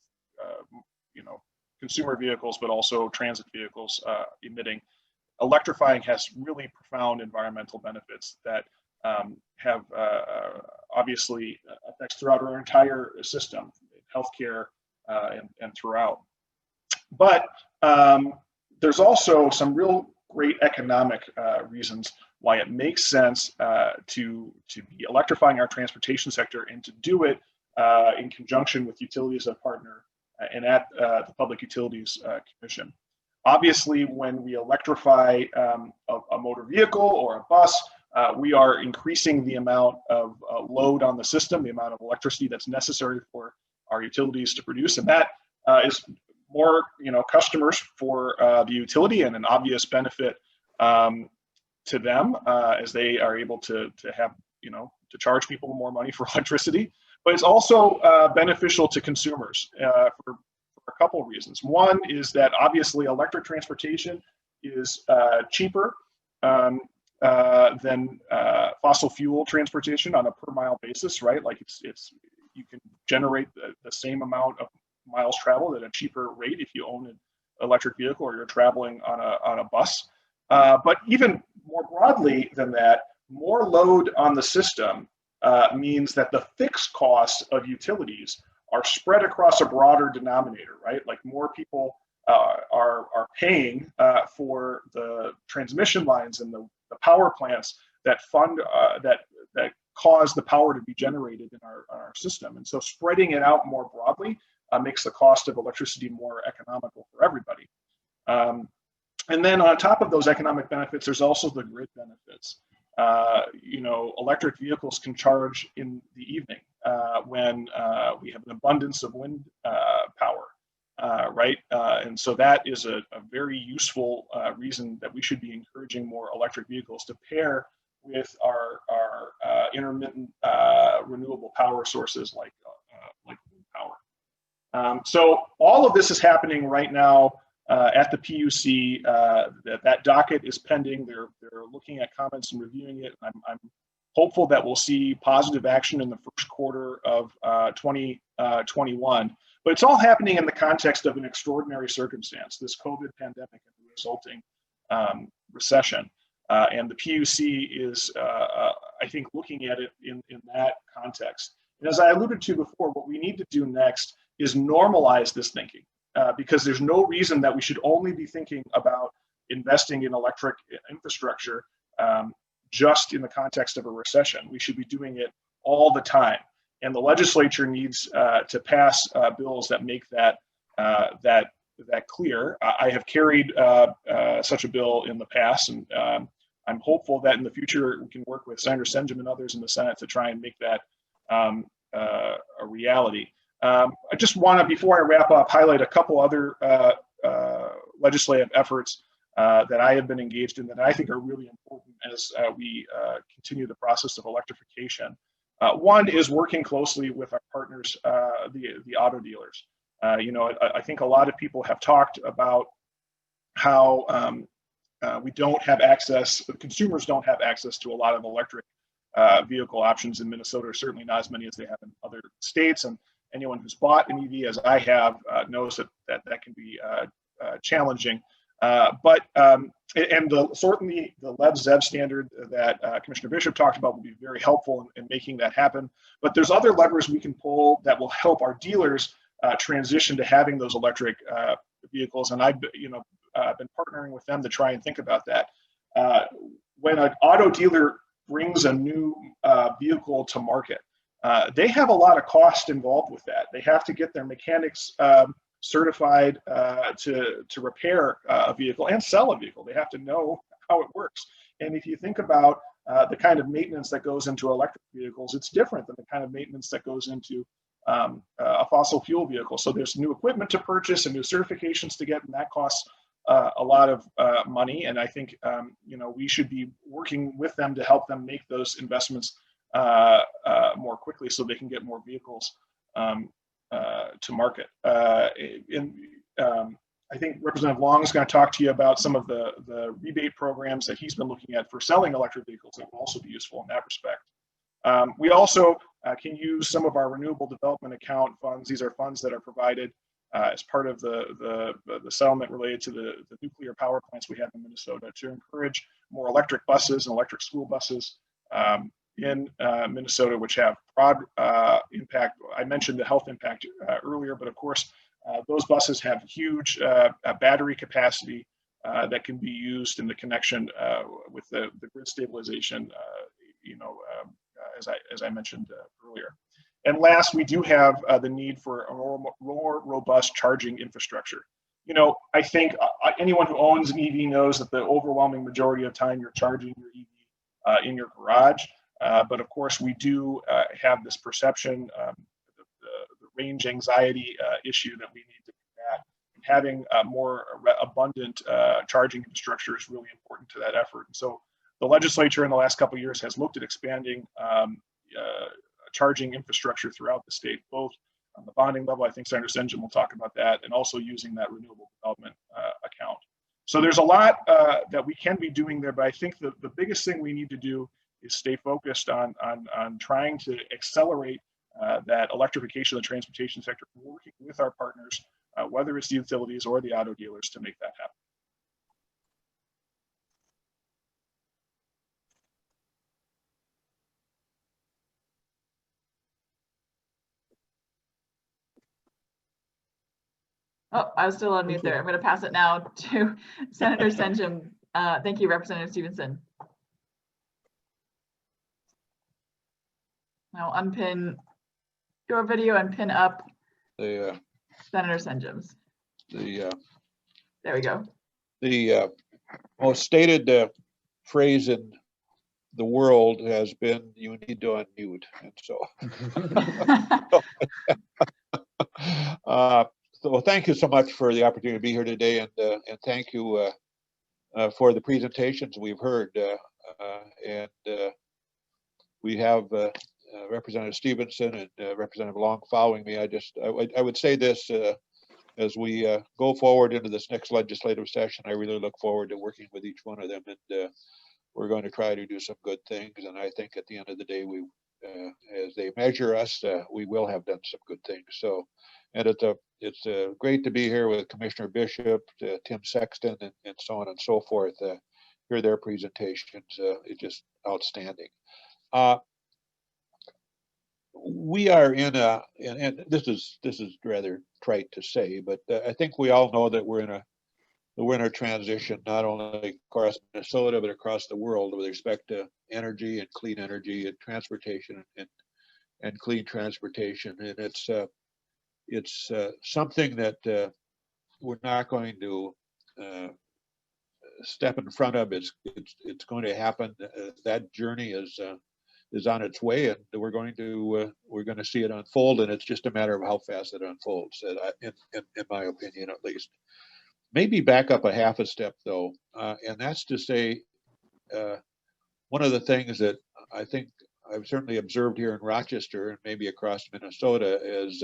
consumer vehicles, but also transit vehicles emitting. Electrifying has really profound environmental benefits that have obviously effects throughout our entire system, healthcare and throughout. But there's also some real great economic reasons why it makes sense to be electrifying our transportation sector and to do it in conjunction with utilities as a partner and at the Public Utilities Commission. Obviously, when we electrify a motor vehicle or a bus, we are increasing the amount of load on the system, the amount of electricity that's necessary for our utilities to produce, and that is more customers for the utility and an obvious benefit to them as they are able to have to charge people more money for electricity. But it's also beneficial to consumers for a couple of reasons. One is that obviously electric transportation is cheaper than fossil fuel transportation on a per mile basis, right? Like it's you can generate the same amount of miles traveled at a cheaper rate if you own an electric vehicle or you're traveling on a bus. But even more broadly than that, more load on the system means that the fixed costs of utilities are spread across a broader denominator, right? Like more people are paying for the transmission lines and the power plants that fund that cause the power to be generated in our system. And so spreading it out more broadly makes the cost of electricity more economical for everybody. And then on top of those economic benefits, there's also the grid benefits. Electric vehicles can charge in the evening when we have an abundance of wind power, right? And so that is a very useful reason that we should be encouraging more electric vehicles to pair with our intermittent renewable power sources like wind power. So all of this is happening right now at the PUC. That docket is pending. They're looking at comments and reviewing it. I'm hopeful that we'll see positive action in the first quarter of 2021. But it's all happening in the context of an extraordinary circumstance, this COVID pandemic and the resulting recession. And the PUC is, I think, looking at it in that context. And as I alluded to before, what we need to do next is normalize this thinking. Because there's no reason that we should only be thinking about investing in electric infrastructure just in the context of a recession. We should be doing it all the time. and the legislature needs to pass bills that make that clear. I have carried such a bill in the past, and I'm hopeful that in the future we can work with Senator Senjum and others in the Senate to try and make that a reality. I just want to, before I wrap up, highlight a couple other legislative efforts that I have been engaged in that I think are really important as we continue the process of electrification. One is working closely with our partners, the auto dealers. I think a lot of people have talked about how we don't have access, consumers don't have access to a lot of electric vehicle options in Minnesota, certainly not as many as they have in other states. And anyone who's bought an EV, as I have, knows that can be challenging. Certainly the LEV-ZEV standard that Commissioner Bishop talked about will be very helpful in making that happen. But there's other levers we can pull that will help our dealers transition to having those electric vehicles. And I've been partnering with them to try and think about that. When an auto dealer brings a new vehicle to market, they have a lot of cost involved with that. They have to get their mechanics certified to repair a vehicle and sell a vehicle. They have to know how it works. And if you think about the kind of maintenance that goes into electric vehicles, it's different than the kind of maintenance that goes into a fossil fuel vehicle. So there's new equipment to purchase and new certifications to get, and that costs a lot of money. And I think we should be working with them to help them make those investments more quickly so they can get more vehicles to market. I think Representative Long is going to talk to you about some of the rebate programs that he's been looking at for selling electric vehicles that will also be useful in that respect. We also can use some of our renewable development account funds. These are funds that are provided as part of the settlement related to the nuclear power plants we have in Minnesota to encourage more electric buses and electric school buses in Minnesota, which have broad impact. I mentioned the health impact earlier, but of course, those buses have huge battery capacity that can be used in the connection with the grid stabilization, as I mentioned earlier. And last, we do have the need for a more robust charging infrastructure. I think anyone who owns an EV knows that the overwhelming majority of time you're charging your EV in your garage. But of course, we do have this perception, the range anxiety issue that we need to combat. And having a more abundant charging infrastructure is really important to that effort. And so the legislature in the last couple of years has looked at expanding charging infrastructure throughout the state, both on the bonding level. I think Senator Senjum will talk about that, and also using that renewable development account. So there's a lot that we can be doing there, but I think the biggest thing we need to do is stay focused on trying to accelerate that electrification of the transportation sector, working with our partners, whether it's the utilities or the auto dealers, to make that happen. Oh, I was still on mute there. I'm going to pass it now to Senator Senjum. Thank you, Representative Stevenson. Now unpin your video and pin up the Senator Senjum's. There we go. The most stated phrase in the world has been, "You need to unmute," and so. So thank you so much for the opportunity to be here today, and thank you for the presentations we've heard. And we have Representative Stevenson and Representative Long following me. I would say this as we go forward into this next legislative session. I really look forward to working with each one of them, and we're going to try to do some good things. And I think at the end of the day, we, as they measure us, we will have done some good things. So, and it's great to be here with Commissioner Bishop, Tim Sexton, and so on and so forth. Hear their presentations. It's just outstanding. We are in and this is rather trite to say, but I think we all know that we're in a transition, not only across Minnesota, but across the world with respect to energy and clean energy and transportation and clean transportation. And it's something that we're not going to step in front of. It's going to happen. That journey is on its way, and we're going to see it unfold. And it's just a matter of how fast it unfolds, in my opinion, at least. Maybe back up a half a step though, and that's to say, one of the things that I think I've certainly observed here in Rochester and maybe across Minnesota is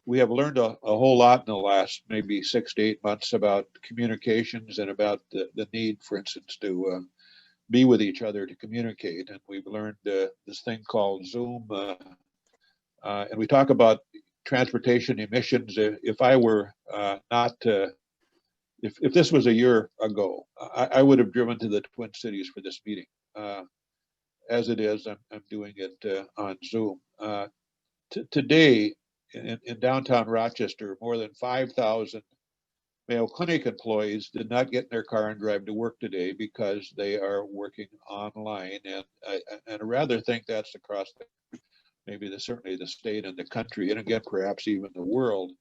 we have learned a whole lot in the last maybe 6 to 8 months about communications and about the need, for instance, to be with each other to communicate. And we've learned this thing called Zoom. And we talk about transportation emissions. If I were if this was a year ago, I would have driven to the Twin Cities for this meeting. As it is, I'm doing it on Zoom. Today, in downtown Rochester, more than 5,000 Mayo Clinic employees did not get in their car and drive to work today because they are working online. And I rather think that's across certainly the state and the country, and again, perhaps even the world.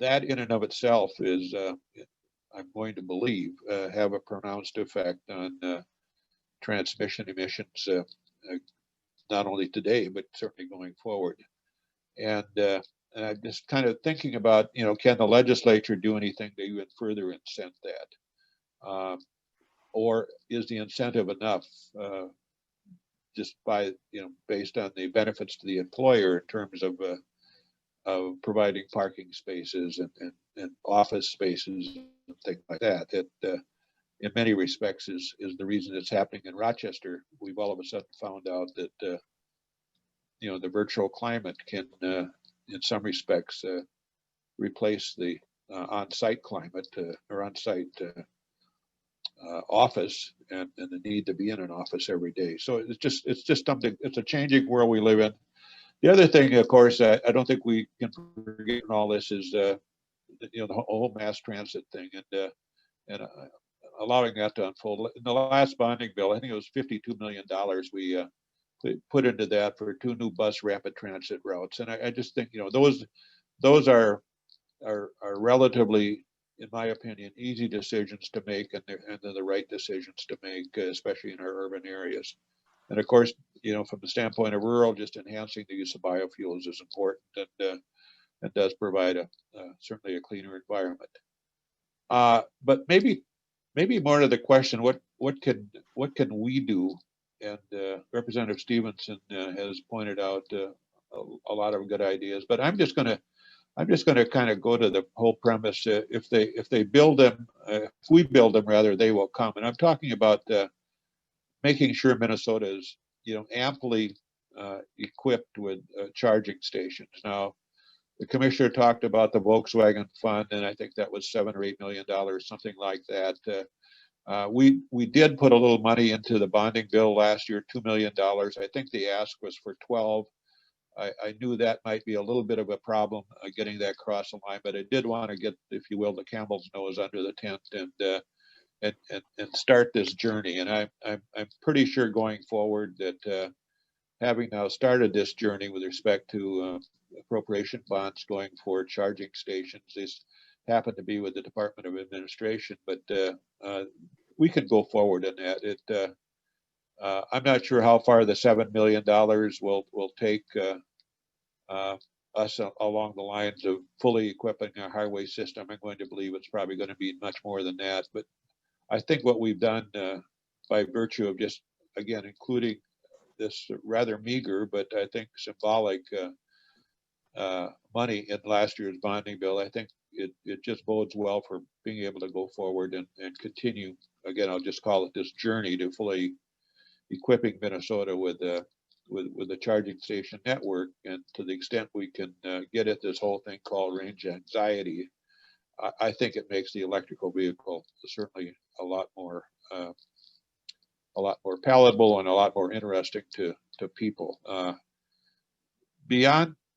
That in and of itself is, I'm going to believe, have a pronounced effect on transmission emissions, not only today, but certainly going forward. And I'm just kind of thinking about, can the legislature do anything to even further incent that? Or is the incentive enough just by, based on the benefits to the employer in terms of providing parking spaces and office spaces and things like that? That in many respects is the reason it's happening in Rochester. We've all of a sudden found out that the virtual climate can, in some respects, replace the on-site climate or on-site office and the need to be in an office every day. So it's just something. It's a changing world we live in. The other thing, of course, I don't think we can forget in all this is the whole mass transit thing and allowing that to unfold. In the last bonding bill, I think it was $52 million we put into that for 2 new bus rapid transit routes, and I just think those are relatively, in my opinion, easy decisions to make, and they're the right decisions to make, especially in our urban areas. And of course, from the standpoint of rural, just enhancing the use of biofuels is important, and it does provide certainly a cleaner environment. But maybe more to the question, what can we do? And Representative Stevenson has pointed out a lot of good ideas. But I'm just going to kind of go to the whole premise. If they build them, if we build them rather, they will come. And I'm talking about making sure Minnesota is amply equipped with charging stations. Now, the commissioner talked about the Volkswagen fund, and I think that was $7 or $8 million, something like that. We did put a little money into the bonding bill last year, $2 million. I think the ask was for 12. I knew that might be a little bit of a problem getting that across the line, but I did want to get, if you will, the camel's nose under the tent and start this journey. And I'm pretty sure going forward that having now started this journey with respect to appropriation bonds going for charging stations, these happen to be with the Department of Administration, but we can go forward in that. I'm not sure how far the $7 million will take us along the lines of fully equipping our highway system. I'm going to believe it's probably going to be much more than that. But I think what we've done by virtue of just, again, including this rather meager, but I think symbolic money in last year's bonding bill, I think it just bodes well for being able to go forward and continue. Again, I'll just call it this journey to fully equipping Minnesota with the charging station network. And to the extent we can get at this whole thing called range anxiety, I think it makes the electrical vehicle certainly a lot more palatable and a lot more interesting to people.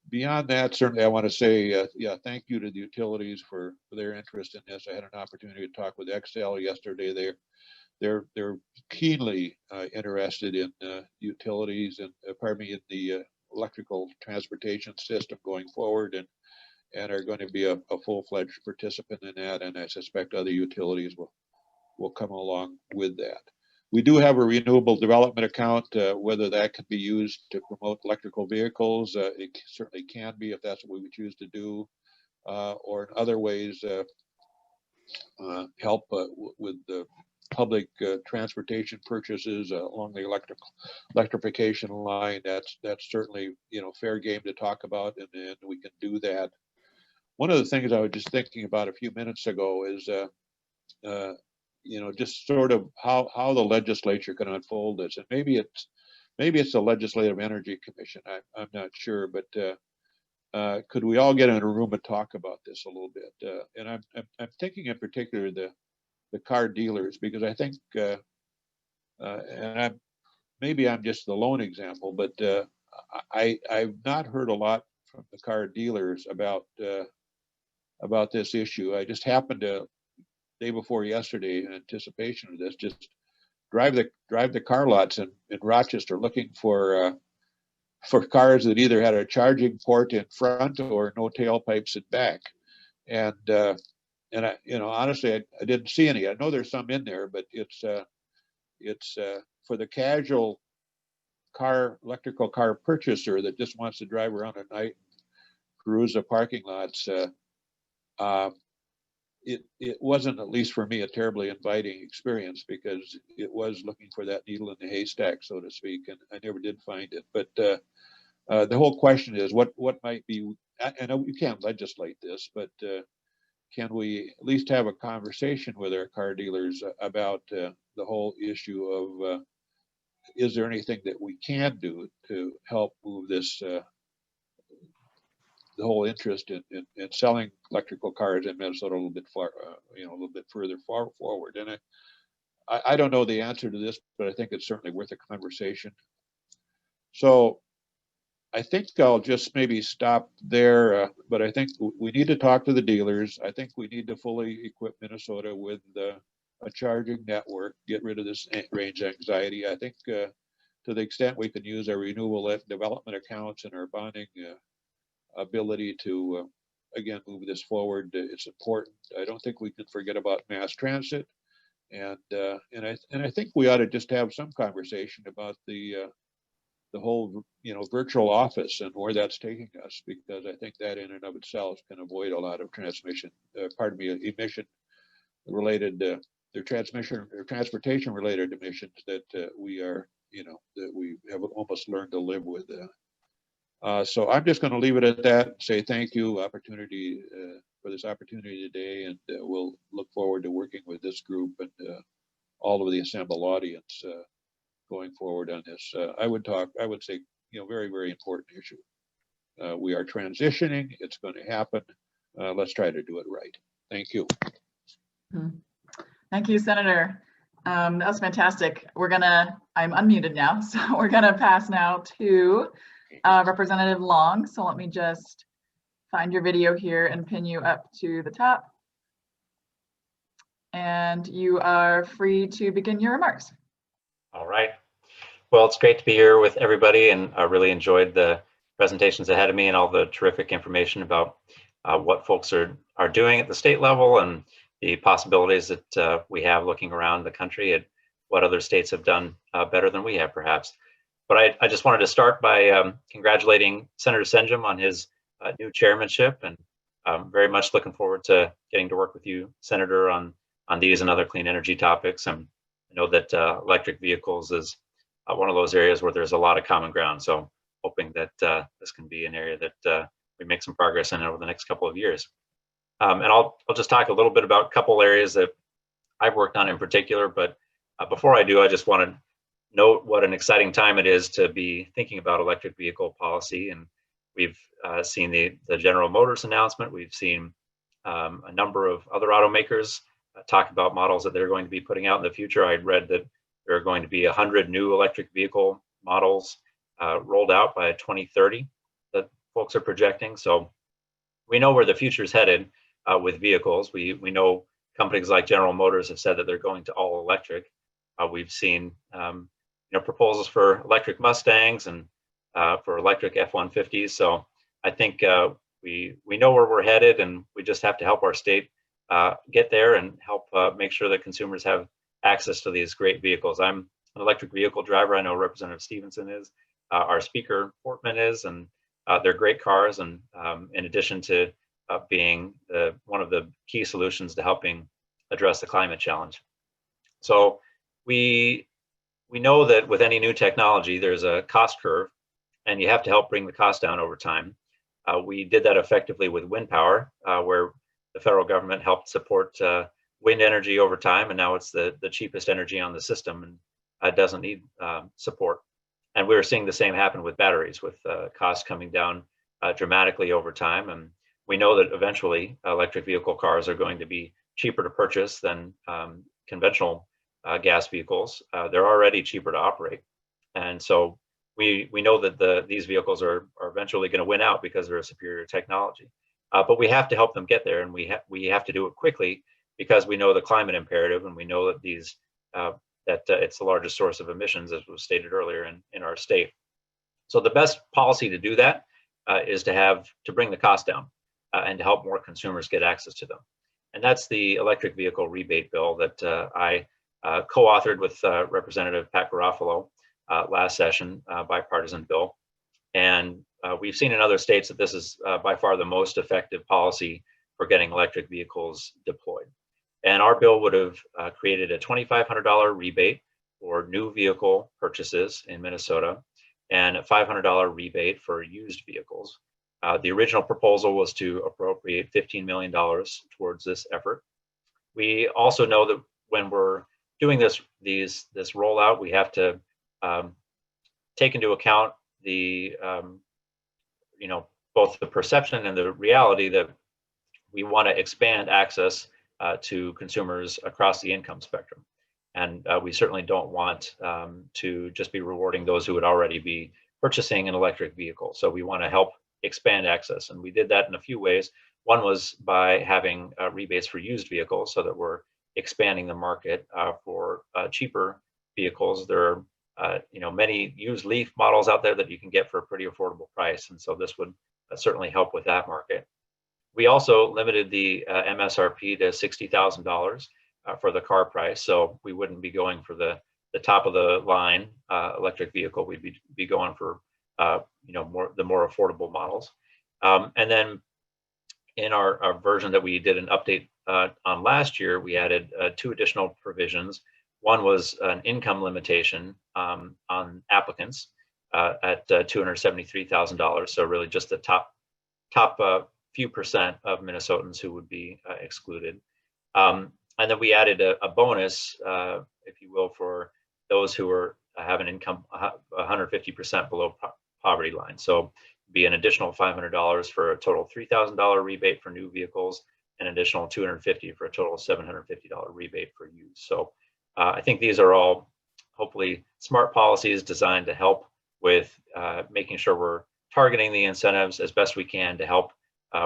Beyond that, certainly I want to say, thank you to the utilities for their interest in this. I had an opportunity to talk with Excel yesterday. They're keenly interested in utilities and in the electrical transportation system going forward, and are going to be a full-fledged participant in that. And I suspect other utilities will come along with that. We do have a renewable development account. Whether that can be used to promote electrical vehicles, it certainly can be if that's what we choose to do, or in other ways help with the public transportation purchases along the electrification line. That's certainly, you know, fair game to talk about, and we can do that. One of the things I was just thinking about a few minutes ago is you know, just sort of how the legislature can unfold this, and maybe it's the Legislative Energy Commission. I'm not sure, but could we all get in a room and talk about this a little bit? And I'm thinking in particular the car dealers, because I think and maybe I'm just the lone example, but I've not heard a lot from the car dealers about this issue. I just happened to, day before yesterday, in anticipation of this, just drive the car lots in Rochester looking for cars that either had a charging port in front or no tailpipes in back. And I, you know, honestly, I didn't see any. I know there's some in there, but it's for the casual electrical car purchaser that just wants to drive around at night, peruse the parking lots. It wasn't, at least for me, a terribly inviting experience, because it was looking for that needle in the haystack, so to speak, and I never did find it. But the whole question is what might be, and you can't legislate this, but can we at least have a conversation with our car dealers about the whole issue of is there anything that we can do to help move this the whole interest in selling electrical cars in Minnesota a little bit a little bit further forward. And I don't know the answer to this, but I think it's certainly worth a conversation. So I think I'll just maybe stop there, but I think we need to talk to the dealers. I think we need to fully equip Minnesota with a charging network, get rid of this range anxiety. I think to the extent we can use our renewable development accounts and our bonding ability to again move this forward, it's important. I don't think we can forget about mass transit, and I think we ought to just have some conversation about the whole, you know, virtual office and where that's taking us, because I think that in and of itself can avoid a lot of emission related transportation related emissions that we are, you know, that we have almost learned to live with. So I'm just going to leave it at that. Say thank you for this opportunity today, and we'll look forward to working with this group and all of the assembled audience going forward on this. I would say, you know, very, very important issue. We are transitioning. It's going to happen. Let's try to do it right. Thank you. Thank you, Senator. That was fantastic. I'm unmuted now, so we're gonna pass now to Representative Long. So let me just find your video here and pin you up to the top. And you are free to begin your remarks. All right. Well, it's great to be here with everybody, and I really enjoyed the presentations ahead of me and all the terrific information about what folks are doing at the state level and the possibilities that we have looking around the country at what other states have done better than we have, perhaps. But I just wanted to start by congratulating Senator Senjum on his new chairmanship, and very much looking forward to getting to work with you, Senator, on these and other clean energy topics. And I know that electric vehicles is one of those areas where there's a lot of common ground. So hoping that this can be an area that we make some progress in over the next couple of years. And I'll just talk a little bit about a couple areas that I've worked on in particular. But before I do, I just want to note what an exciting time it is to be thinking about electric vehicle policy. And we've seen the General Motors announcement. We've seen a number of other automakers talk about models that they're going to be putting out in the future. I read that there are going to be 100 new electric vehicle models rolled out by 2030 that folks are projecting. So we know where the future is headed with vehicles. We know companies like General Motors have said that they're going to all electric. We've seen proposals for electric Mustangs and for electric F-150s. So I think we know where we're headed, and we just have to help our state get there and help make sure that consumers have access to these great vehicles. I'm an electric vehicle driver. I know Representative Stevenson is, our Speaker Portman is, and they're great cars. And in addition to being one of the key solutions to helping address the climate challenge. So we know that with any new technology, there's a cost curve, and you have to help bring the cost down over time. We did that effectively with wind power, where the federal government helped support wind energy over time, and now it's the cheapest energy on the system, and it doesn't need support. And we're seeing the same happen with batteries, with costs coming down dramatically over time. And we know that eventually electric vehicle cars are going to be cheaper to purchase than conventional gas vehicles. They're already cheaper to operate. And so we know that these vehicles are eventually going to win out because they're a superior technology. But we have to help them get there, and we have to do it quickly, because we know the climate imperative, and we know that it's the largest source of emissions, as was stated earlier, in our state. So the best policy to do that is to bring the cost down and to help more consumers get access to them. And that's the electric vehicle rebate bill that I co-authored with Representative Pat Garofalo last session, bipartisan bill. And we've seen in other states that this is by far the most effective policy for getting electric vehicles deployed. And our bill would have created a $2,500 rebate for new vehicle purchases in Minnesota, and a $500 rebate for used vehicles. The original proposal was to appropriate $15 million towards this effort. We also know that when we're doing this rollout, we have to take into account both the perception and the reality that we want to expand access to consumers across the income spectrum. And we certainly don't want to just be rewarding those who would already be purchasing an electric vehicle. So we want to help expand access. And we did that in a few ways. One was by having rebates for used vehicles, so that we're expanding the market for cheaper vehicles. There are many used Leaf models out there that you can get for a pretty affordable price. And so this would certainly help with that market. We also limited the MSRP to $60,000 for the car price. So we wouldn't be going for the top of the line electric vehicle. We'd be going for the more affordable models. And then in our version that we did an update on last year, we added 2 additional provisions. One was an income limitation on applicants at $273,000. So really just the top few percent of Minnesotans who would be excluded. And then we added a bonus, if you will, for those who have an income 150% below poverty line. So be an additional $500 for a total $3,000 rebate for new vehicles, and an additional $250 for a total of $750 rebate for used. So I think these are all hopefully smart policies designed to help with making sure we're targeting the incentives as best we can to help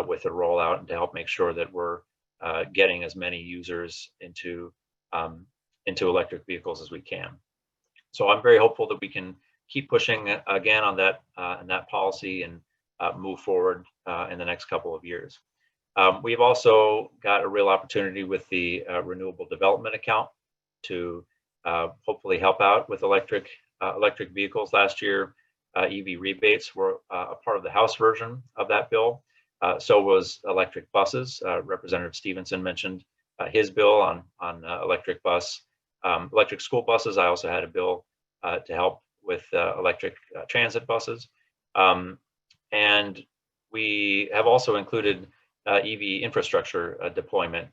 with the rollout, and to help make sure that we're getting as many users into electric vehicles as we can. So I'm very hopeful that we can keep pushing again on that policy and move forward in the next couple of years. We've also got a real opportunity with the Renewable Development Account to hopefully help out with electric vehicles. Last year, EV rebates were a part of the House version of that bill. So was electric buses. Representative Stevenson mentioned his bill on electric school buses. I also had a bill to help with electric transit buses. And we have also included EV infrastructure deployment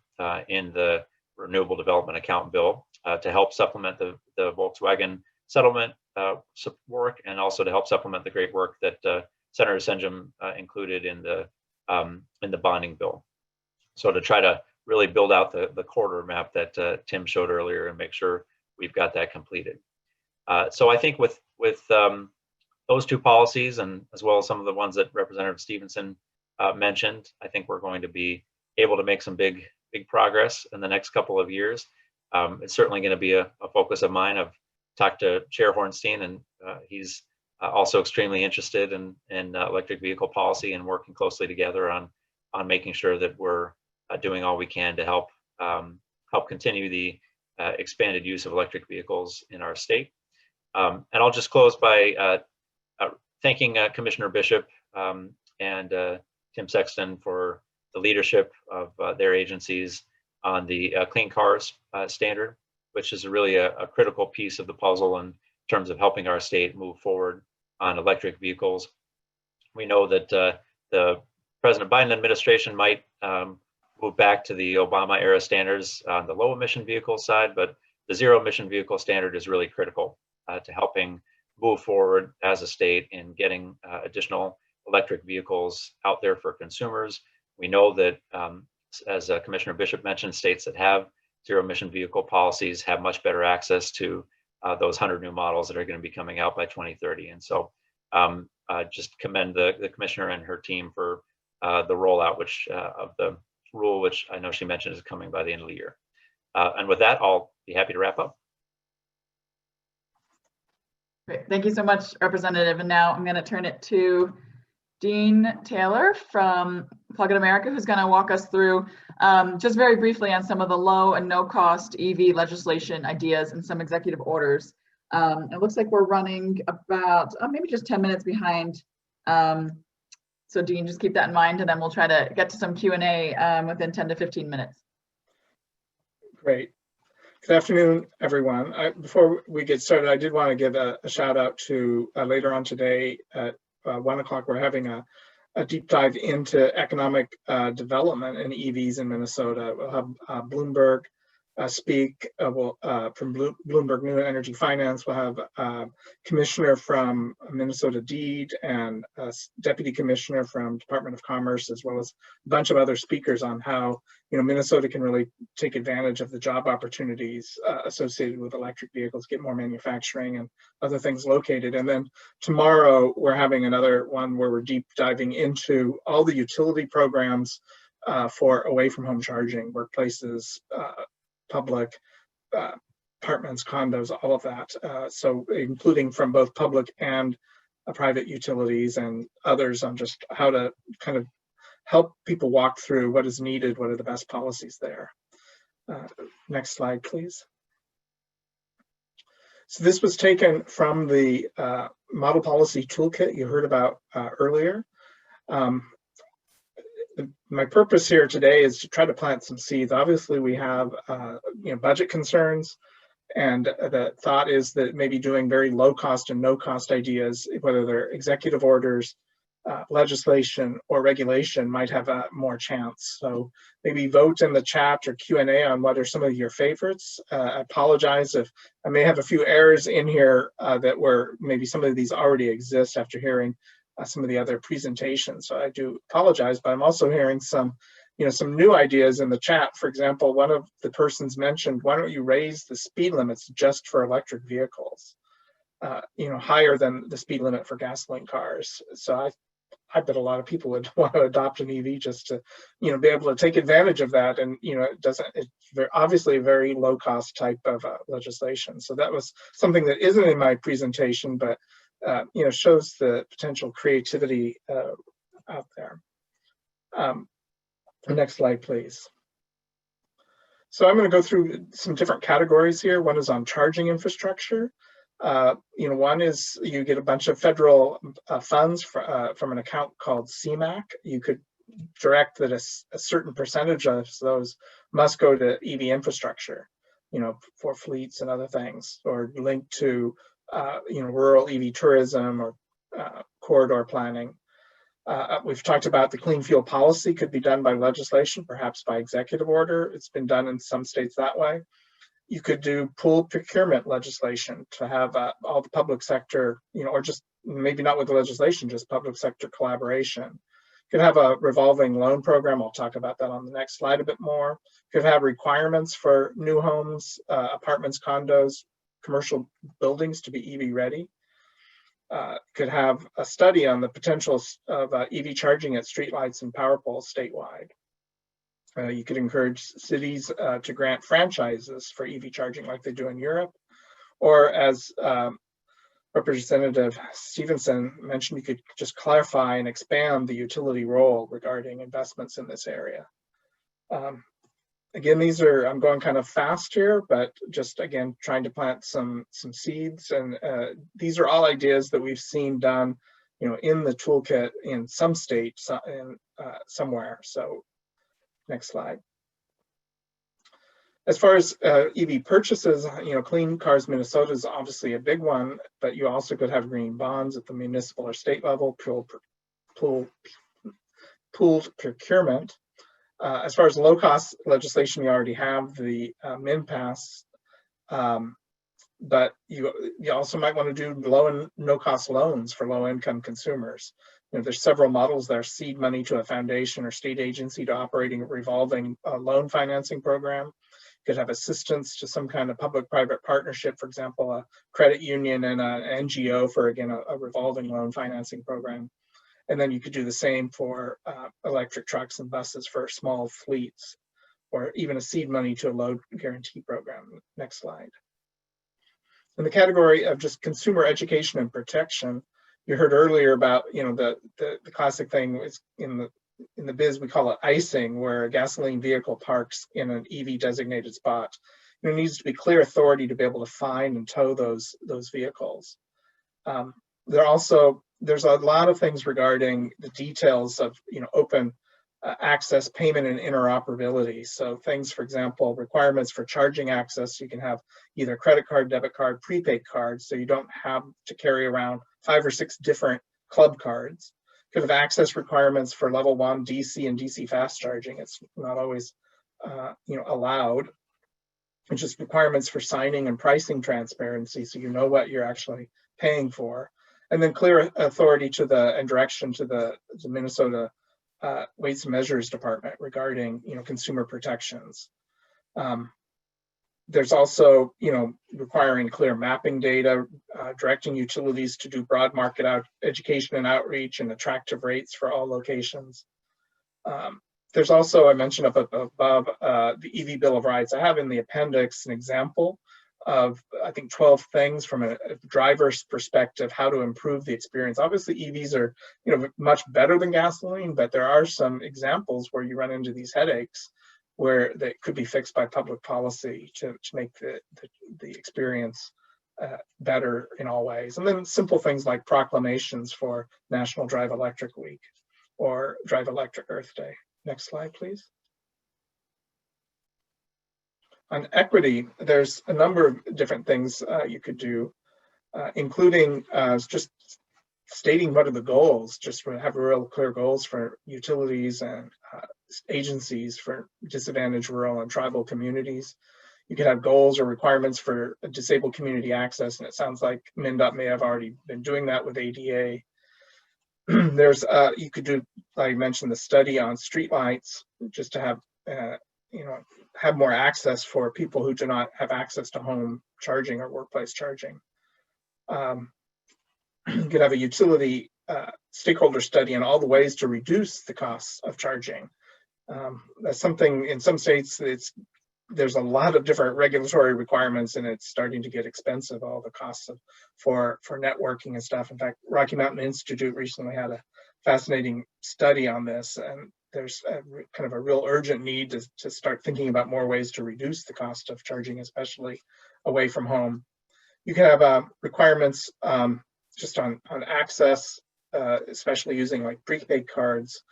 in the Renewable Development Account bill to help supplement the Volkswagen settlement work, and also to help supplement the great work that Senator Senjum included in the bonding bill. So to try to really build out the corridor map that Tim showed earlier and make sure we've got that completed. So I think with those 2 policies, and as well as some of the ones that Representative Stevenson mentioned, I think we're going to be able to make some big progress in the next couple of years. It's certainly going to be a focus of mine. I've talked to Chair Hornstein, and he's also extremely interested in electric vehicle policy and working closely together on making sure that we're doing all we can to help continue the expanded use of electric vehicles in our state. And I'll just close by thanking Commissioner Bishop and Tim Sexton for the leadership of their agencies on the Clean Cars standard, which is really a critical piece of the puzzle in terms of helping our state move forward on electric vehicles. We know that the President Biden administration might move back to the Obama era standards on the low emission vehicle side, but the zero emission vehicle standard is really critical to helping move forward as a state in getting additional electric vehicles out there for consumers. We know that, as Commissioner Bishop mentioned, states that have zero emission vehicle policies have much better access to those 100 new models that are going to be coming out by 2030. And so just commend the commissioner and her team for the rollout of the rule, which I know she mentioned is coming by the end of the year. And with that, I'll be happy to wrap up. Great. Thank you so much, Representative. And now I'm going to turn it to Dean Taylor from Plug in America, who's going to walk us through just very briefly on some of the low and no cost EV legislation ideas and some executive orders. It looks like we're running about maybe just 10 minutes behind. So Dean, just keep that in mind, and then we'll try to get to some Q&A within 10 to 15 minutes. Great. Good afternoon, everyone. Before we get started, I did want to give a shout out to later on today at 1 o'clock, we're having a deep dive into economic development in EVs in Minnesota. We'll have Bloomberg speak from Bloomberg New Energy Finance. We'll have commissioner from Minnesota DEED and a deputy commissioner from Department of Commerce, as well as a bunch of other speakers on how Minnesota can really take advantage of the job opportunities associated with electric vehicles, get more manufacturing and other things located. And then tomorrow we're having another one where we're deep diving into all the utility programs for away from home charging, workplaces, public, apartments, condos, all of that. So including from both public and private utilities and others on just how to kind of help people walk through what is needed, what are the best policies there. Next slide, please. So this was taken from the model policy toolkit you heard about earlier. My purpose here today is to try to plant some seeds. Obviously, we have budget concerns, and the thought is that maybe doing very low cost and no cost ideas, whether they're executive orders, legislation, or regulation, might have a more chance. So maybe vote in the chat or Q&A on what are some of your favorites. I apologize if I may have a few errors in here that were maybe some of these already exist after hearing some of the other presentations. So I do apologize, but I'm also hearing some new ideas in the chat. For example, one of the persons mentioned, why don't you raise the speed limits just for electric vehicles, higher than the speed limit for gasoline cars. So I bet a lot of people would want to adopt an EV just to, be able to take advantage of that. And, it's obviously a very low cost type of legislation. So that was something that isn't in my presentation, but shows the potential creativity out there. Next slide, please. So I'm going to go through some different categories here. One is on charging infrastructure. One is you get a bunch of federal funds from an account called CMAQ. You could direct that a certain percentage of those must go to EV infrastructure, for fleets and other things, or linked to rural EV tourism or corridor planning. We've talked about the clean fuel policy could be done by legislation, perhaps by executive order. It's been done in some states that way. You could do pool procurement legislation to have all the public sector, or just maybe not with the legislation, just public sector collaboration. You could have a revolving loan program. I'll talk about that on the next slide a bit more. You could have requirements for new homes, apartments, condos, commercial buildings to be EV ready. Could have a study on the potential of EV charging at streetlights and power poles statewide. You could encourage cities to grant franchises for EV charging like they do in Europe, or as Representative Stevenson mentioned you could just clarify and expand the utility role regarding investments in this area. Again, I'm going kind of fast here, but just again, trying to plant some seeds. And these are all ideas that we've seen done, in the toolkit in some states somewhere. So next slide. As far as EV purchases, Clean Cars Minnesota is obviously a big one, but you also could have green bonds at the municipal or state level, pooled procurement. As far as low-cost legislation, you already have the MINPAS, but you also might want to do low and no-cost loans for low-income consumers. There's several models there: seed money to a foundation or state agency to operating a revolving loan financing program. You could have assistance to some kind of public-private partnership, for example, a credit union and an NGO for, again, a revolving loan financing program. And then you could do the same for electric trucks and buses for small fleets, or even a seed money to a load guarantee program. Next slide. In the category of just consumer education and protection, you heard earlier about the classic thing is in the biz we call it icing, where a gasoline vehicle parks in an EV designated spot. There needs to be clear authority to be able to find and tow those vehicles. There's a lot of things regarding the details of open access, payment, and interoperability. So things, for example, requirements for charging access. You can have either credit card, debit card, prepaid cards, so you don't have to carry around 5 or 6 different club cards. You could have access requirements for level 1 DC and DC fast charging. It's not always allowed. It's just requirements for signing and pricing transparency, so you know what you're actually paying for. And then clear authority and direction to the Minnesota Weights and Measures Department regarding consumer protections. There's also requiring clear mapping data, directing utilities to do broad market education and outreach and attractive rates for all locations. There's also, I mentioned up above, the EV Bill of Rights. I have in the appendix an example of, I think, 12 things from a driver's perspective, how to improve the experience. Obviously, EVs are much better than gasoline, but there are some examples where you run into these headaches where they could be fixed by public policy to make the experience better in all ways. And then simple things like proclamations for National Drive Electric Week or Drive Electric Earth Day. Next slide, please. On equity, there's a number of different things you could do, including just stating what are the goals, just to have real clear goals for utilities and agencies for disadvantaged rural and tribal communities. You could have goals or requirements for disabled community access, and it sounds like MNDOT may have already been doing that with ADA. There's, you could do, like I mentioned, the study on streetlights, just to have have more access for people who do not have access to home charging or workplace charging. You could have a utility stakeholder study on all the ways to reduce the costs of charging. That's something in some states, there's a lot of different regulatory requirements and it's starting to get expensive, all the costs for networking and stuff. In fact, Rocky Mountain Institute recently had a fascinating study on this, and there's kind of a real urgent need to start thinking about more ways to reduce the cost of charging, especially away from home. You can have requirements just on access, especially using like prepaid cards,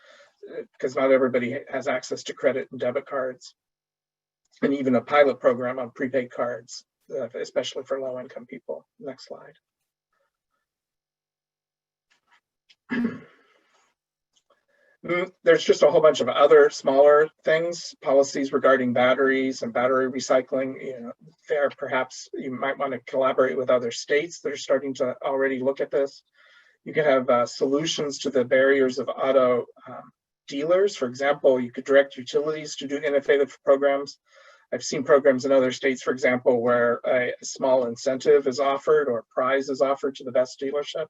because not everybody has access to credit and debit cards, and even a pilot program on prepaid cards, especially for low-income people. Next slide. There's just a whole bunch of other smaller things, policies regarding batteries and battery recycling. There perhaps you might want to collaborate with other states that are starting to already look at this. You could have solutions to the barriers of auto dealers. For example, you could direct utilities to do innovative programs. I've seen programs in other states, for example, where a small incentive is offered or prize is offered to the best dealership.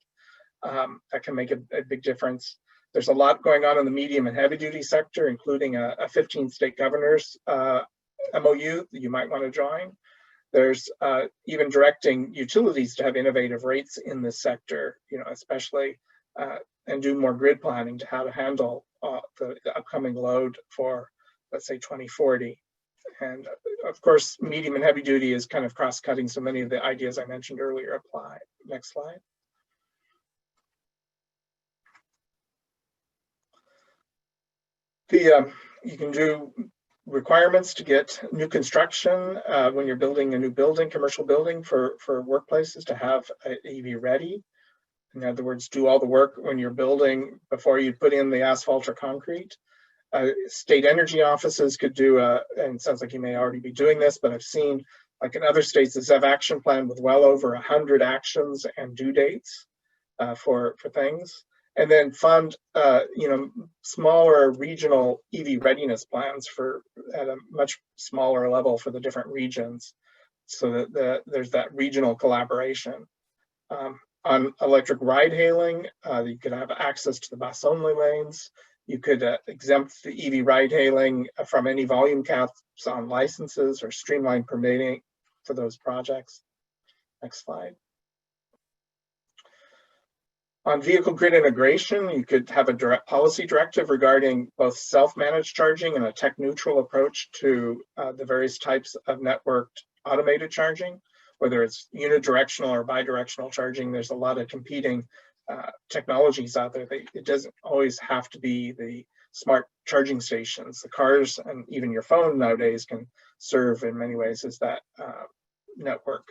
That can make a big difference. There's a lot going on in the medium and heavy duty sector, including a 15 state governors MOU that you might want to join. There's even directing utilities to have innovative rates in this sector, especially and do more grid planning to how to handle the upcoming load for, let's say, 2040. And of course, medium and heavy duty is kind of cross-cutting, so many of the ideas I mentioned earlier apply. Next slide. You can do requirements to get new construction when you're building a new building, commercial building for workplaces to have EV ready. In other words, do all the work when you're building before you put in the asphalt or concrete. State energy offices could do and it sounds like you may already be doing this, but I've seen, like in other states, this have action plan with well over 100 actions and due dates for things. And then fund, smaller regional EV readiness plans at a much smaller level for the different regions, so that there's that regional collaboration. On electric ride hailing, you could have access to the bus only lanes. You could exempt the EV ride hailing from any volume caps on licenses or streamline permitting for those projects. Next slide. On vehicle grid integration, you could have a direct policy directive regarding both self-managed charging and a tech-neutral approach to the various types of networked automated charging, whether it's unidirectional or bidirectional charging. There's a lot of competing technologies out there. It doesn't always have to be the smart charging stations. The cars and even your phone nowadays can serve in many ways as that network.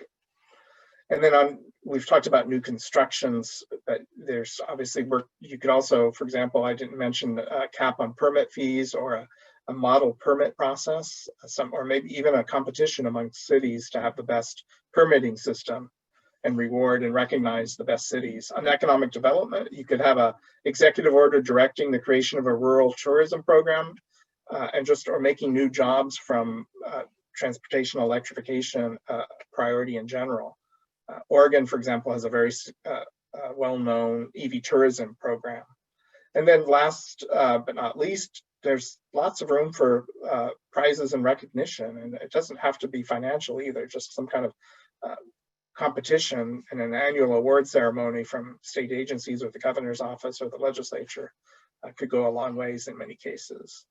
And then we've talked about new constructions, but there's obviously work. You could also, for example, I didn't mention a cap on permit fees or a model permit process, or maybe even a competition among cities to have the best permitting system and reward and recognize the best cities. On economic development, you could have a executive order directing the creation of a rural tourism program or making new jobs from transportation electrification priority in general. Oregon, for example, has a very well-known EV tourism program. And then last but not least, there's lots of room for prizes and recognition, and it doesn't have to be financial either, just some kind of competition and an annual award ceremony from state agencies or the governor's office or the legislature could go a long ways in many cases.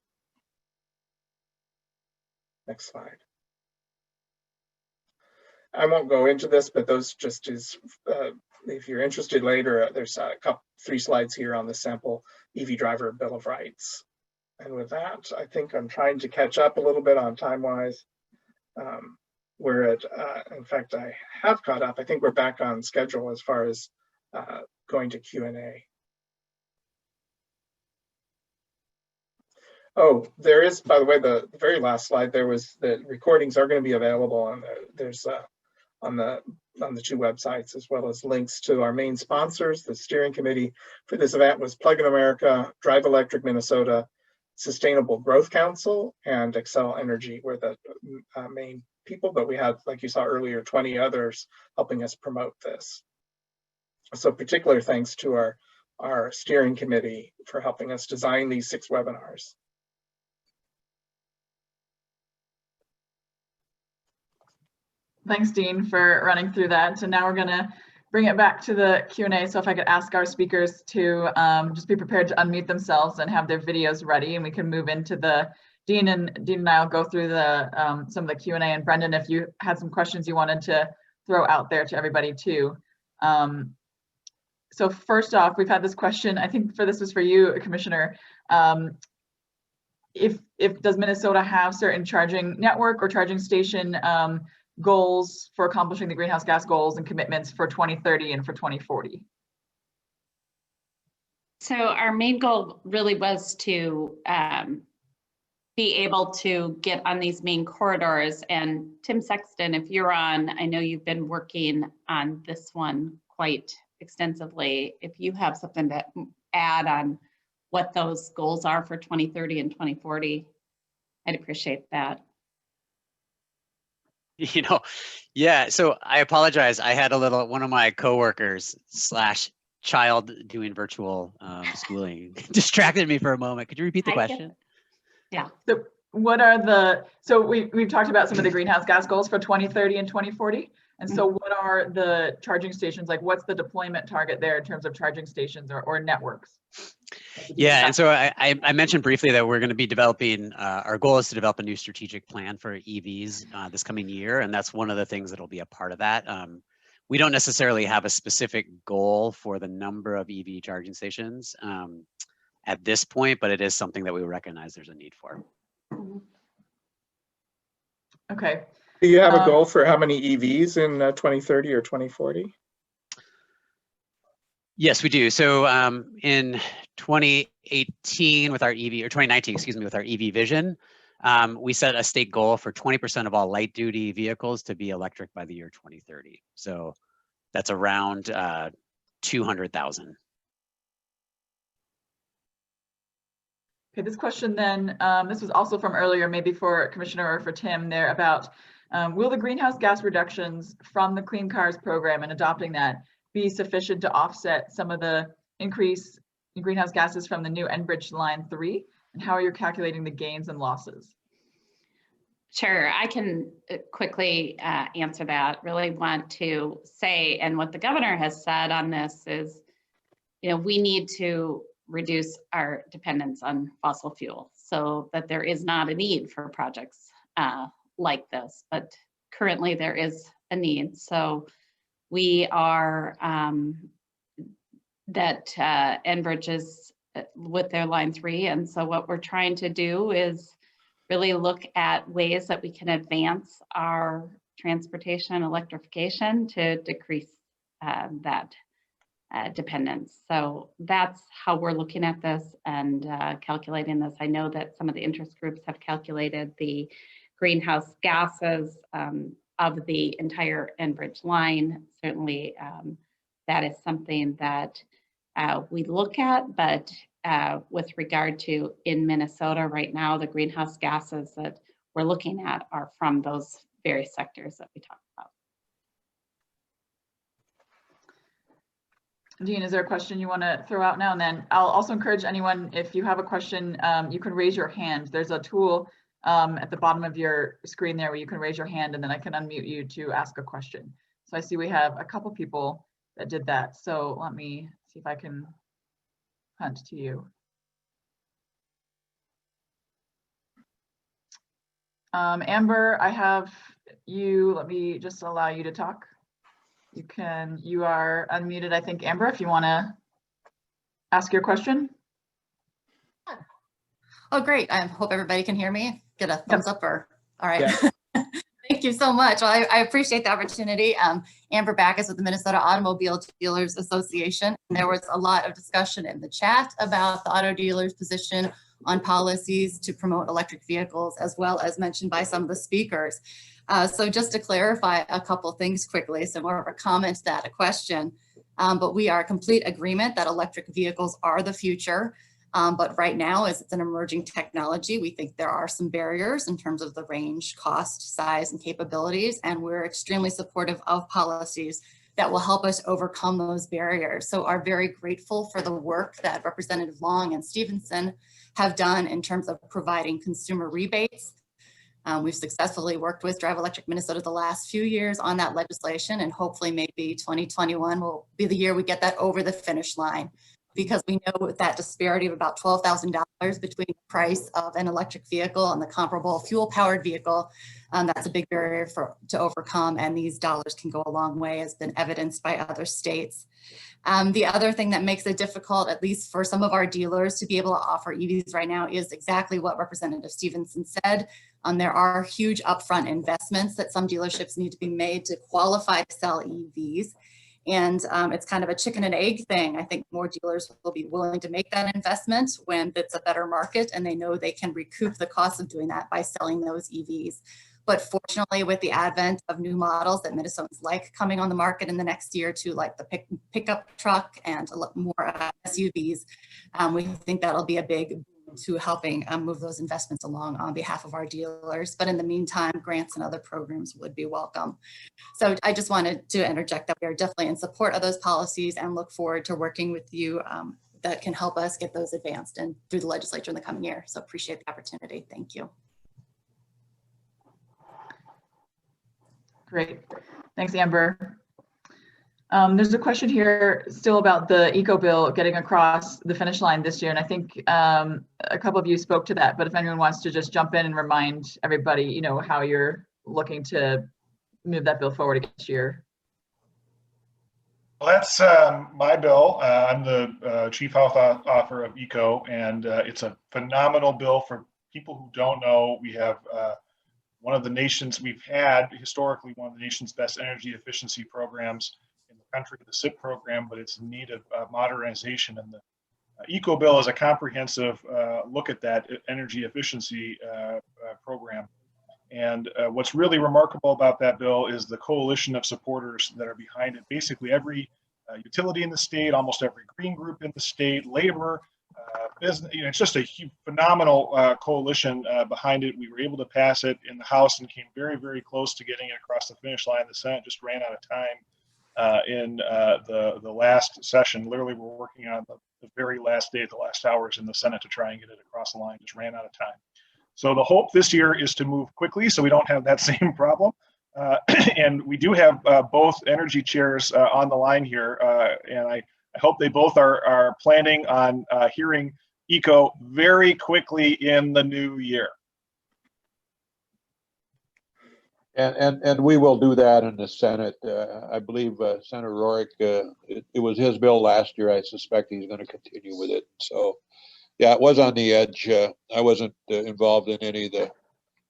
Next slide. I won't go into this, but those just is, if you're interested later, there's three slides here on the sample EV driver Bill of Rights. And with that, I think I'm trying to catch up a little bit on time-wise. We're at, in fact, I have caught up. I think we're back on schedule as far as going to Q&A. Oh, there is, by the way, the very last slide, there was the recordings are going to be available on the two websites, as well as links to our main sponsors. The steering committee for this event was Plug in America, Drive Electric Minnesota, Sustainable Growth Council, and Excel Energy were the main people, but we had, like you saw earlier, 20 others helping us promote this. So particular thanks to our steering committee for helping us design these 6 webinars. Thanks, Dean, for running through that. So now we're going to bring it back to the Q&A. So if I could ask our speakers to just be prepared to unmute themselves and have their videos ready, and we can move into the Dean and I will go through the some of the Q&A. And Brendan, if you had some questions you wanted to throw out there to everybody too. So first off, we've had this question. I think this was for you, Commissioner. If does Minnesota have certain charging network or charging station goals for accomplishing the greenhouse gas goals and commitments for 2030 and for 2040? So our main goal really was to be able to get on these main corridors. And Tim Sexton, if you're on, I know you've been working on this one quite extensively. If you have something to add on what those goals are for 2030 and 2040, I'd appreciate that. Yeah, so I apologize. I had one of my coworkers / child doing virtual schooling distracted me for a moment. Could you repeat the question? Yeah. So what are the, so we've talked about some of the greenhouse gas goals for 2030 and 2040. And so what are the charging stations, like what's the deployment target there in terms of charging stations or networks? Yeah, and so I mentioned briefly that we're going to be developing, our goal is to develop a new strategic plan for EVs this coming year, and that's one of the things that will be a part of that. We don't necessarily have a specific goal for the number of EV charging stations at this point, but it is something that we recognize there's a need for. Okay. Do you have a goal for how many EVs in 2030 or 2040? Yes, we do. So in 2018 with our EV, or 2019, excuse me, with our EV vision, we set a state goal for 20% of all light duty vehicles to be electric by the year 2030. So that's around 200,000. Okay, this question then, this was also from earlier, maybe for Commissioner or for Tim there about, will the greenhouse gas reductions from the Clean Cars program and adopting that be sufficient to offset some of the increase in greenhouse gases from the new Enbridge Line 3? And how are you calculating the gains and losses? Sure, I can quickly answer that. Really want to say, and what the governor has said on this is, we need to reduce our dependence on fossil fuel so that there is not a need for projects like this, but currently there is a need. So we are, Enbridge is with their Line 3, and so what we're trying to do is really look at ways that we can advance our transportation electrification to decrease that dependence. So that's how we're looking at this and calculating this. I know that some of the interest groups have calculated the greenhouse gases of the entire Enbridge line. Certainly that is something that we look at, but with regard to in Minnesota right now, the greenhouse gases that we're looking at are from those various sectors that we talked about. Dean, is there a question you want to throw out now? And then I'll also encourage anyone, if you have a question, you can raise your hand. There's a tool at the bottom of your screen there where you can raise your hand and then I can unmute you to ask a question. So I see we have a couple people that did that. So let me see if I can hunt to you. Amber, I have you, let me just allow you to talk. You are unmuted, I think, Amber, if you want to ask your question. Oh, great. I hope everybody can hear me. Get a thumbs up or, all right. Yeah. Thank you so much. Well, I appreciate the opportunity. Amber Backus with the Minnesota Automobile Dealers Association. And there was a lot of discussion in the chat about the auto dealers' position on policies to promote electric vehicles, as well as mentioned by some of the speakers. So just to clarify a couple things quickly, so more of a comment than a question, but we are in complete agreement that electric vehicles are the future. But right now, as it's an emerging technology, we think there are some barriers in terms of the range, cost, size, and capabilities, and we're extremely supportive of policies that will help us overcome those barriers. So are very grateful for the work that Representative Long and Stevenson have done in terms of providing consumer rebates. We've successfully worked with Drive Electric Minnesota the last few years on that legislation, and hopefully maybe 2021 will be the year we get that over the finish line, because we know with that disparity of about $12,000 between the price of an electric vehicle and the comparable fuel-powered vehicle, that's a big barrier to overcome, and these dollars can go a long way, as been evidenced by other states. The other thing that makes it difficult, at least for some of our dealers, to be able to offer EVs right now is exactly what Representative Stevenson said. There are huge upfront investments that some dealerships need to be made to qualify to sell EVs. And it's kind of a chicken and egg thing. I think more dealers will be willing to make that investment when it's a better market and they know they can recoup the cost of doing that by selling those EVs. But fortunately, with the advent of new models that Minnesotans like coming on the market in the next year or two, like the pickup truck and a lot more SUVs, we think that'll be a big to helping move those investments along on behalf of our dealers. But in the meantime, grants and other programs would be welcome. So I just wanted to interject that we are definitely in support of those policies and look forward to working with you that can help us get those advanced and through the legislature in the coming year. So appreciate the opportunity. Thank you. Great. Thanks, Amber. There's a question here still about the eco bill getting across the finish line this year. And I think a couple of you spoke to that, but if anyone wants to just jump in and remind everybody, you know, how you're looking to move that bill forward this year. Well, that's my bill. I'm the chief health author of ECO, and it's a phenomenal bill. For people who don't know, we have one of the nation's, we've had historically one of the nation's best energy efficiency programs in the country, the SIP program, but it's in need of modernization. And the ECO bill is a comprehensive look at that energy efficiency program. And what's really remarkable about that bill is the coalition of supporters that are behind it. Basically every utility in the state, almost every green group in the state, labor, business, you know, it's just a phenomenal coalition behind it. We were able to pass it in the House and came very, very close to getting it across the finish line. The Senate just ran out of time in the last session. Literally, we're working on the very last day, the last hours in the Senate to try and get it across the line. Just ran out of time. So the hope this year is to move quickly so we don't have that same problem. And we do have both energy chairs on the line here. And I hope they both are planning on hearing ECO very quickly in the new year. And we will do that in the Senate. I believe Senator Rorick, it was his bill last year. I suspect he's going to continue with it. So, yeah, it was on the edge. I wasn't involved in any of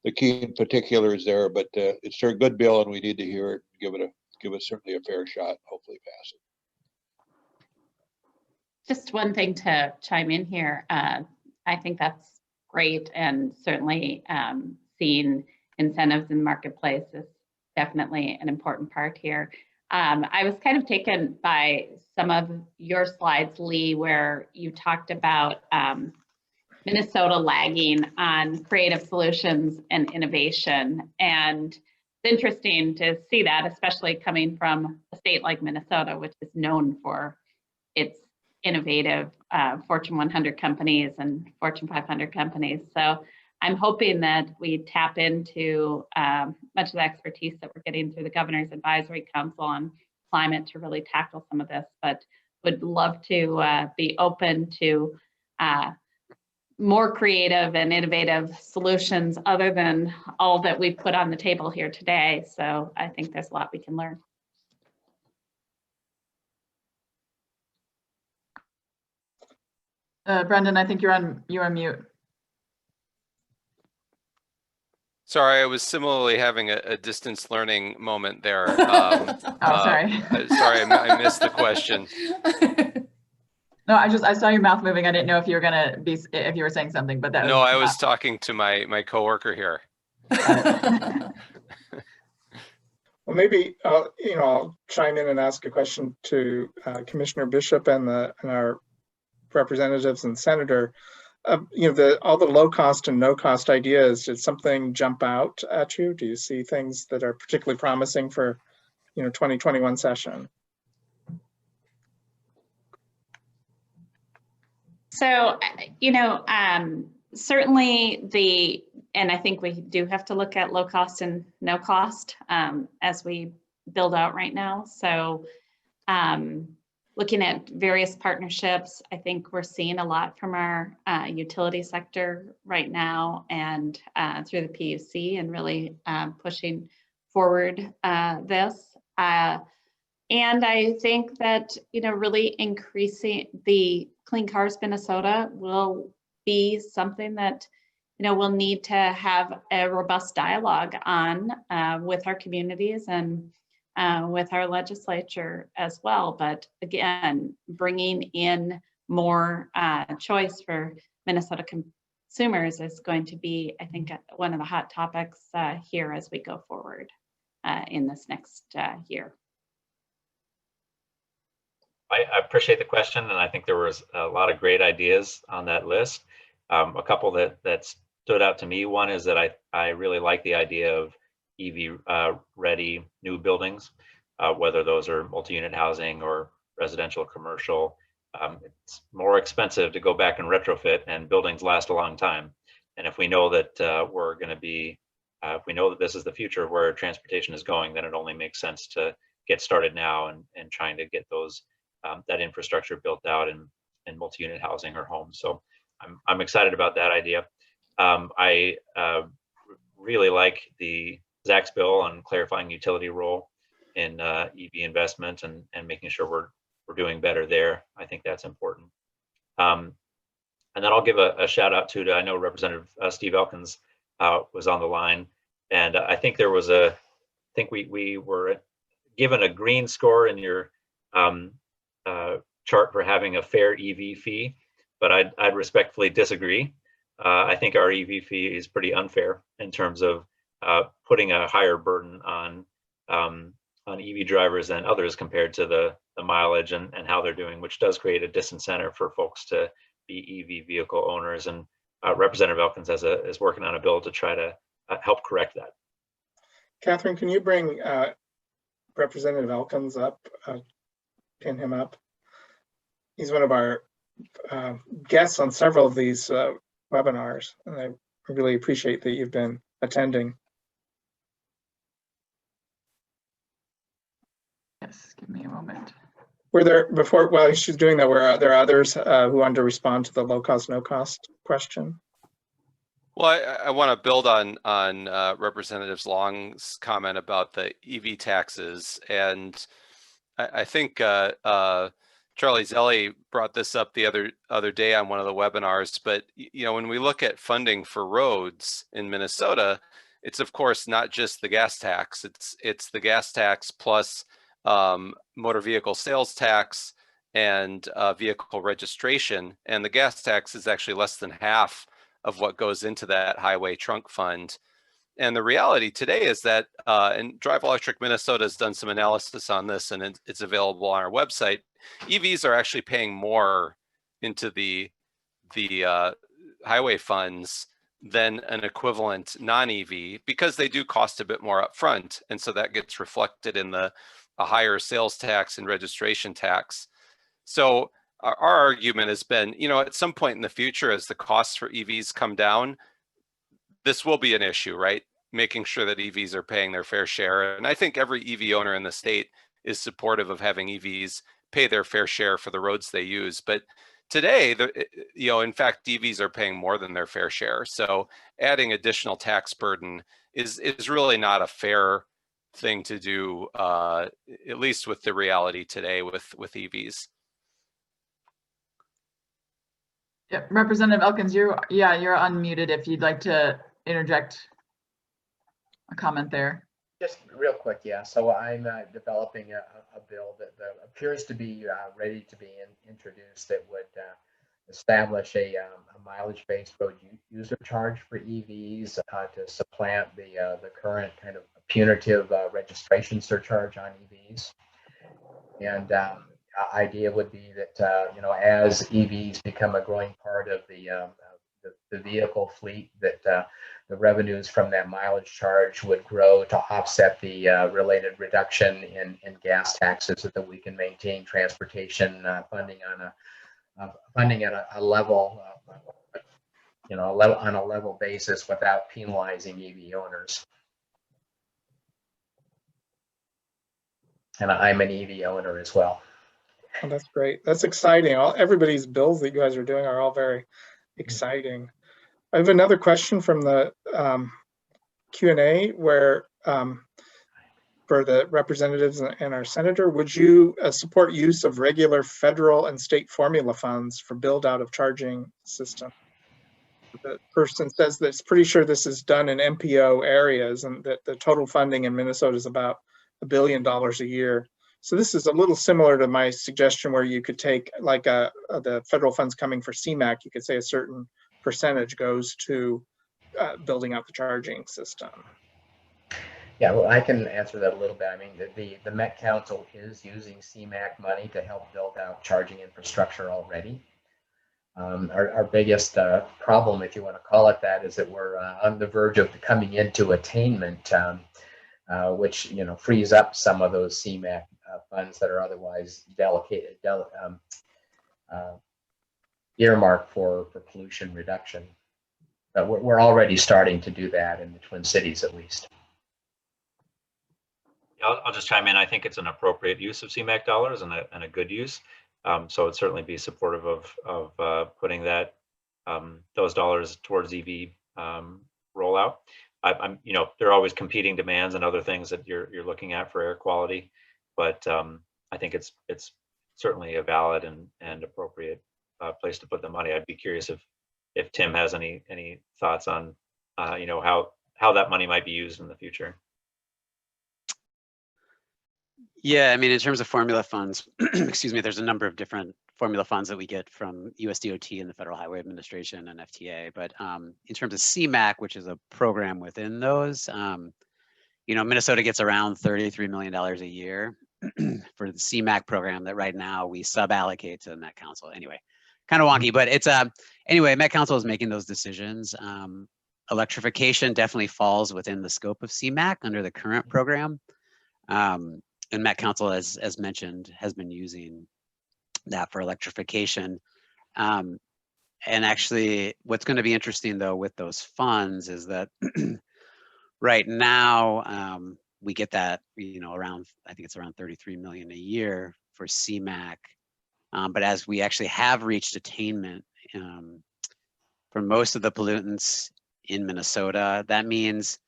the key particulars there, but it's a good bill, and we need to hear it. Give it certainly a fair shot. Hopefully, pass it. Just one thing to chime in here. I think that's great, and certainly seeing incentives in the marketplace is definitely an important part here. I was kind of taken by some of your slides, Lee, where you talked about Minnesota lagging on creative solutions and innovation. And it's interesting to see that, especially coming from a state like Minnesota, which is known for its innovative Fortune 100 companies and Fortune 500 companies. So I'm hoping that we tap into much of the expertise that we're getting through the Governor's Advisory Council on climate to really tackle some of this, but would love to be open to more creative and innovative solutions other than all that we've put on the table here today. So I think there's a lot we can learn. Brendan, I think you're on mute. Sorry, I was similarly having a distance learning moment there. Oh, sorry. Sorry, I missed the question. No, I saw your mouth moving. I didn't know if you were if you were saying something, but that no, I was talking to my coworker here. Well, maybe I'll chime in and ask a question to Commissioner Bishop and our representatives and senator. All the low cost and no cost ideas, did something jump out at you? Do you see things that are particularly promising for 2021 session? So, certainly and I think we do have to look at low cost and no cost as we build out right now. So, looking at various partnerships, I think we're seeing a lot from our utility sector right now and through the PUC and really pushing forward this. And I think that, really increasing the Clean Cars Minnesota will be something that, we'll need to have a robust dialogue on with our communities and with our legislature as well. But again, bringing in more choice for Minnesota consumers is going to be, I think, one of the hot topics here as we go forward in this next year. I appreciate the question, and I think there was a lot of great ideas on that list. A couple that stood out to me. One is that I really like the idea of EV ready new buildings, whether those are multi-unit housing or residential, commercial. It's more expensive to go back and retrofit, and buildings last a long time. And if we know that we're going to be if we know that this is the future where transportation is going, then it only makes sense to get started now and trying to get those that infrastructure built out in multi-unit housing or homes. So I'm excited about that idea. I really like the Zach's bill on clarifying utility role in EV investment and making sure we're doing better there. I think that's important. And then I'll give a shout out to I know Representative Steve Elkins was on the line, and I think there was I think we were given a green score in your chart for having a fair EV fee, but I'd respectfully disagree. I think our EV fee is pretty unfair in terms of putting a higher burden on EV drivers than others compared to the mileage and how they're doing, which does create a disincentive for folks to be EV vehicle owners. And Representative Elkins is working on a bill to try to help correct that. Katherine, can you bring Representative Elkins up, pin him up? He's one of our guests on several of these webinars, and I really appreciate that you've been attending. Yes, give me a moment. Were there, while she's doing that, were there others who wanted to respond to the low cost, no cost question? Well, I want to build on Representative Long's comment about the EV taxes, and I think Charlie Zelli brought this up the other day on one of the webinars. But when we look at funding for roads in Minnesota, it's of course not just the gas tax. It's the gas tax plus motor vehicle sales tax and vehicle registration, and the gas tax is actually less than half of what goes into that highway trunk fund. And the reality today is that, and Drive Electric Minnesota has done some analysis on this, and it's available on our website. EVs are actually paying more into the highway funds than an equivalent non-EV, because they do cost a bit more upfront, and so that gets reflected in a higher sales tax and registration tax. So our argument has been, at some point in the future, as the costs for EVs come down, this will be an issue, right? Making sure that EVs are paying their fair share. And I think every EV owner in the state is supportive of having EVs pay their fair share for the roads they use. But today, in fact, EVs are paying more than their fair share. So adding additional tax burden is really not a fair thing to do, at least with the reality today with EVs. Yeah, Representative Elkins, you're unmuted if you'd like to interject a comment there. Just real quick, yeah. So I'm developing a bill that appears to be ready to be introduced that would establish a mileage-based road user charge for EVs to supplant the current kind of punitive registration surcharge on EVs. And idea would be that as EVs become a growing part of the vehicle fleet, that the revenues from that mileage charge would grow to offset the related reduction in gas taxes, so that we can maintain transportation funding at a level, on a level basis without penalizing EV owners. And I'm an EV owner as well. Oh, that's great. That's exciting. Everybody's bills that you guys are doing are all very exciting. I have another question from the Q&A where for the representatives and our senator, would you support use of regular federal and state formula funds for build out of charging system? The person says that it's pretty sure this is done in MPO areas, and that the total funding in Minnesota is about $1 billion a year. So this is a little similar to my suggestion, where you could take like the federal funds coming for CMAQ, you could say a certain percentage goes to building out the charging system. Yeah, well, I can answer that a little bit. I mean, the Met Council is using CMAQ money to help build out charging infrastructure already. Our biggest problem, if you want to call it that, is that we're on the verge of coming into attainment, which frees up some of those CMAQ funds that are otherwise earmarked for pollution reduction. But we're already starting to do that in the Twin Cities, at least. I'll just chime in. I think it's an appropriate use of CMAQ dollars and a good use. So I'd certainly be supportive of putting that those dollars towards EV rollout. There are always competing demands and other things that you're looking at for air quality, but I think it's certainly a valid and appropriate place to put the money. I'd be curious if Tim has any thoughts on how that money might be used in the future. Yeah, I mean, in terms of formula funds, excuse me, there's a number of different formula funds that we get from USDOT and the Federal Highway Administration and FTA. But in terms of CMAQ, which is a program within those, Minnesota gets around $33 million a year for the CMAQ program that right now we sub-allocate to the Met Council. Anyway, kind of wonky, but it's anyway, Met Council is making those decisions. Electrification definitely falls within the scope of CMAQ under the current program. And Met Council, as mentioned, has been using that for electrification. And actually, what's going to be interesting, though, with those funds is that right now we get that, around, I think it's around 33 million a year for CMAQ. But as we actually have reached attainment for most of the pollutants in Minnesota, that means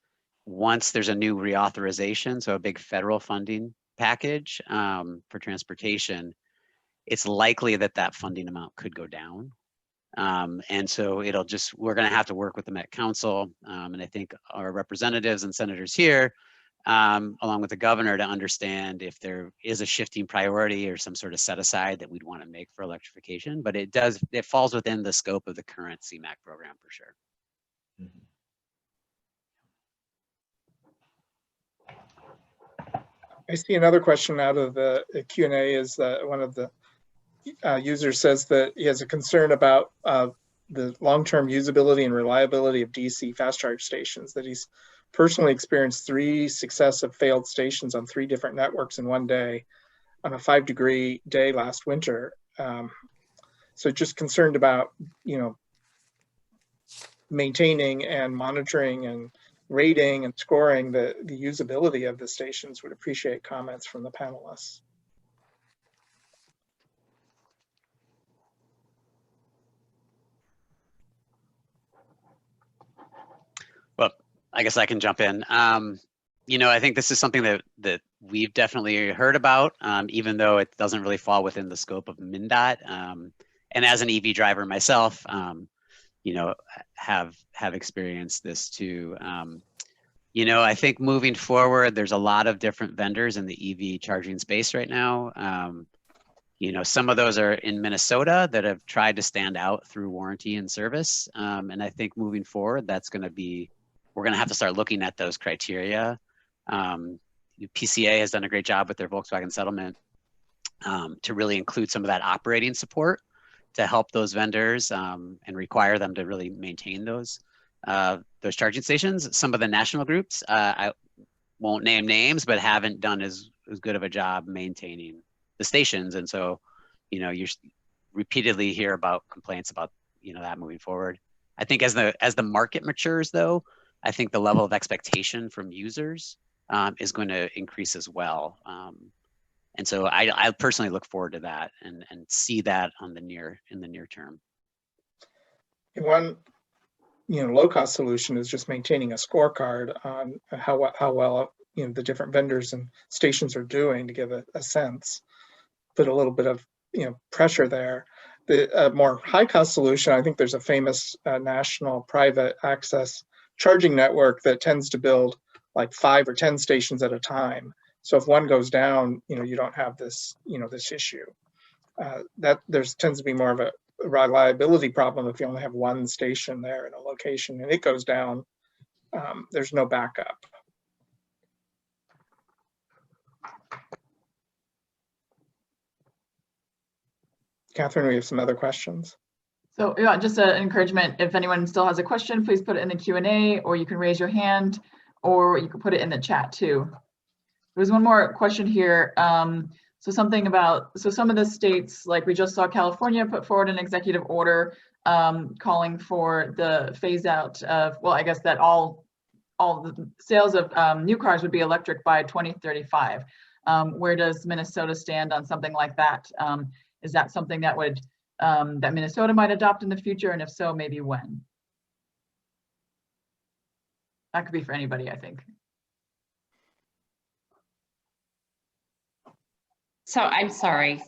once there's a new reauthorization, so a big federal funding package for transportation, it's likely that funding amount could go down. And so we're going to have to work with the Met Council and I think our representatives and senators here, along with the governor, to understand if there is a shifting priority or some sort of set aside that we'd want to make for electrification. But it falls within the scope of the current CMAQ program for sure. Mm-hmm. I see another question out of the Q&A is that one of the users says that he has a concern about the long-term usability and reliability of DC fast charge stations, that he's personally experienced 3 successive failed stations on 3 different networks in one day on a 5-degree day last winter. So just concerned about, maintaining and monitoring and rating and scoring the usability of the stations. Would appreciate comments from the panelists. Well, I guess I can jump in. I think this is something that we've definitely heard about, even though it doesn't really fall within the scope of MNDOT. And as an EV driver myself, have experienced this too. I think moving forward, there's a lot of different vendors in the EV charging space right now. Some of those are in Minnesota that have tried to stand out through warranty and service. And I think moving forward, we're going to have to start looking at those criteria. PCA has done a great job with their Volkswagen settlement to really include some of that operating support to help those vendors and require them to really maintain those charging stations. Some of the national groups, I won't name names, but haven't done as good of a job maintaining the stations. And so, you repeatedly hear about complaints about, that moving forward. I think as the market matures, though, I think the level of expectation from users is going to increase as well. And so I personally look forward to that and see that in the near term. One, low-cost solution is just maintaining a scorecard on how well the different vendors and stations are doing to give a sense. Put a little bit of pressure there. The more high-cost solution, I think there's a famous national private access charging network that tends to build like 5 or 10 stations at a time. So if one goes down, you don't have this, this issue. That tends to be more of a reliability problem if you only have one station there in a location and it goes down, there's no backup. Katherine, we have some other questions. So yeah, just an encouragement, if anyone still has a question, please put it in the Q&A, or you can raise your hand, or you can put it in the chat too. There's one more question here. So something about, so some of the states, like we just saw California put forward an executive order calling for the phase out of, well, I guess that all the sales of new cars would be electric by 2035. Where does Minnesota stand on something like that? Is that something that would, that Minnesota might adopt in the future? And if so, maybe when? That could be for anybody, I think. So I'm sorry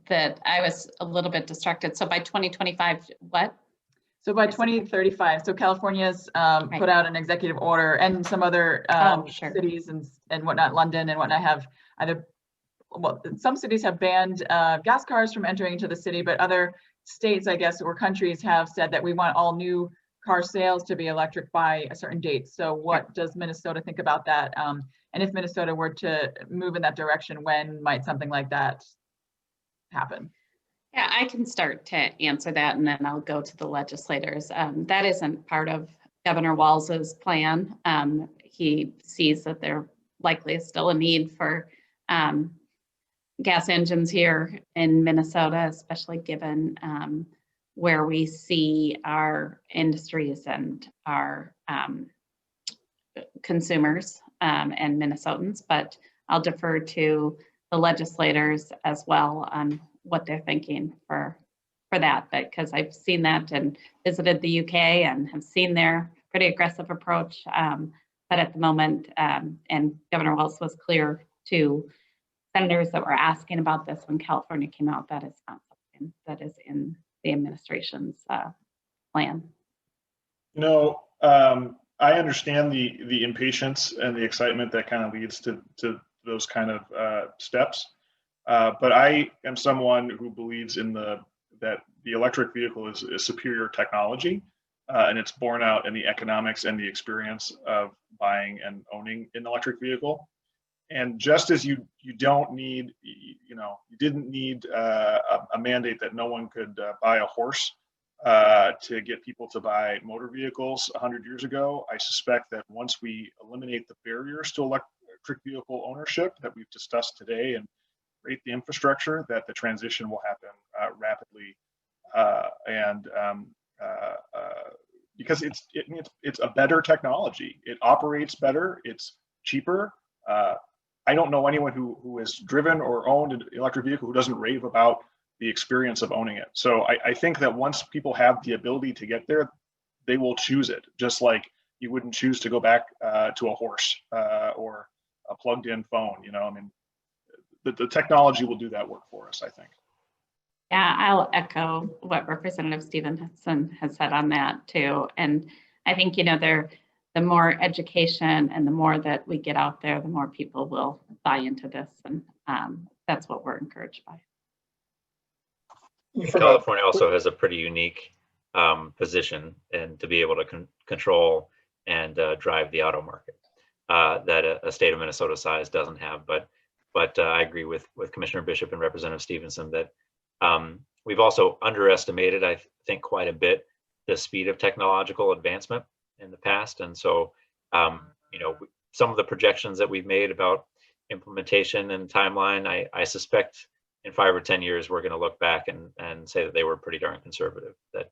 that I was a little bit distracted. So by 2025, what? So by 2035, so California's put out an executive order, and some other Sure. cities and whatnot, London and whatnot, have either, well, some cities have banned gas cars from entering into the city, but other states, I guess, or countries have said that we want all new car sales to be electric by a certain date. So what does Minnesota think about that? And if Minnesota were to move in that direction, when might something like that happen? Yeah, I can start to answer that, and then I'll go to the legislators. That isn't part of Governor Walz's plan. He sees that there likely is still a need for gas engines here in Minnesota, especially given where we see our industries and our consumers and Minnesotans. But I'll defer to the legislators as well on what they're thinking for that, because I've seen that and visited the UK and have seen their pretty aggressive approach. But at the moment, and Governor Walz was clear to senators that were asking about this when California came out, that is not something that is in the administration's plan. You know, I understand the impatience and the excitement that kind of leads to those kind of steps. But I am someone who believes in that the electric vehicle is superior technology, and it's borne out in the economics and the experience of buying and owning an electric vehicle. And just as you don't need, you didn't need a mandate that no one could buy a horse to get people to buy motor vehicles 100 years ago, I suspect that once we eliminate the barriers to electric vehicle ownership that we've discussed today and create the infrastructure, that the transition will happen rapidly, because it's a better technology. It operates better. It's cheaper. I don't know anyone who has driven or owned an electric vehicle who doesn't rave about the experience of owning it. So I think that once people have the ability to get there, they will choose it, just like you wouldn't choose to go back to a horse or a plugged-in phone. I mean, the technology will do that work for us, I think. Yeah, I'll echo what Representative Stevenson has said on that too. And I think, the more education and the more that we get out there, the more people will buy into this. And that's what we're encouraged by. California also has a pretty unique position and to be able to control and drive the auto market that a state of Minnesota size doesn't have. But I agree with Commissioner Bishop and Representative Stevenson that we've also underestimated, I think, quite a bit the speed of technological advancement in the past. And so, some of the projections that we've made about implementation and timeline, I suspect in 5 or 10 years, we're going to look back and say that they were pretty darn conservative, that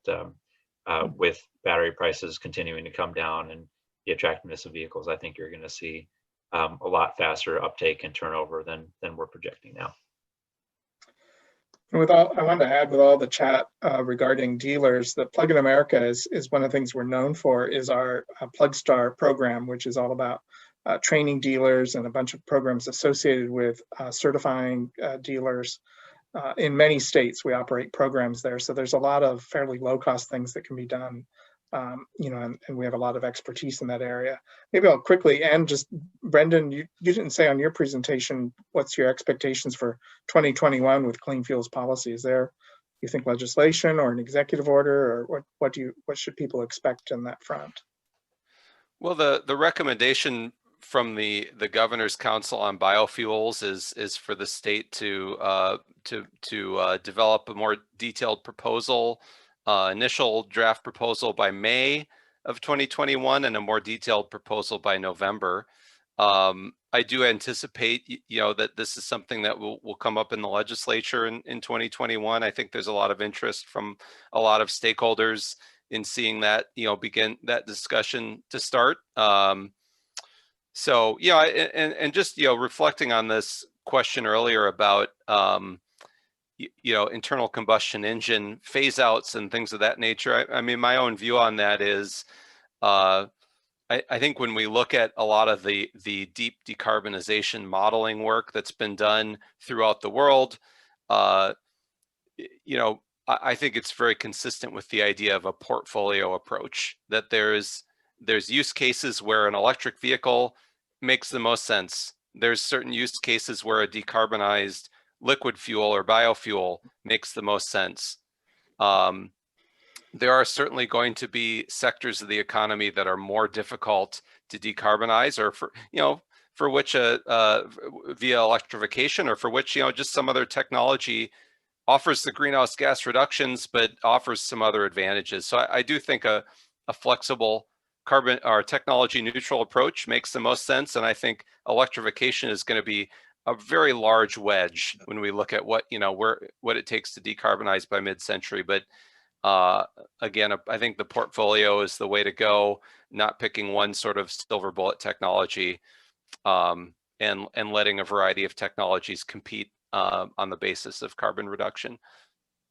with battery prices continuing to come down and the attractiveness of vehicles, I think you're going to see a lot faster uptake and turnover than we're projecting now. I wanted to add, with all the chat regarding dealers, that Plug in America is one of the things we're known for is our PlugStar program, which is all about training dealers and a bunch of programs associated with certifying dealers. In many states, we operate programs there. So there's a lot of fairly low-cost things that can be done, and we have a lot of expertise in that area. Maybe I'll quickly, and just, Brendan, you didn't say on your presentation, what's your expectations for 2021 with clean fuels policy? Is there, you think, legislation or an executive order, or what should people expect in that front? Well, the recommendation from the Governor's Council on Biofuels is for the state to develop a more detailed proposal, initial draft proposal by May of 2021, and a more detailed proposal by November. I do anticipate, that this is something that will come up in the legislature in 2021. I think there's a lot of interest from a lot of stakeholders in seeing that, begin that discussion to start. So, and just, reflecting on this question earlier about, internal combustion engine phase outs and things of that nature. I mean, my own view on that is, I think when we look at a lot of the deep decarbonization modeling work that's been done throughout the world, I think it's very consistent with the idea of a portfolio approach, that there's use cases where an electric vehicle makes the most sense. There's certain use cases where a decarbonized liquid fuel or biofuel makes the most sense. There are certainly going to be sectors of the economy that are more difficult to decarbonize, or for which via electrification, or for which just some other technology offers the greenhouse gas reductions but offers some other advantages. So I do think a flexible carbon or technology neutral approach makes the most sense, and I think electrification is going to be a very large wedge when we look at what what it takes to decarbonize by mid-century. But again, I think the portfolio is the way to go, not picking one sort of silver bullet technology, and letting a variety of technologies compete on the basis of carbon reduction.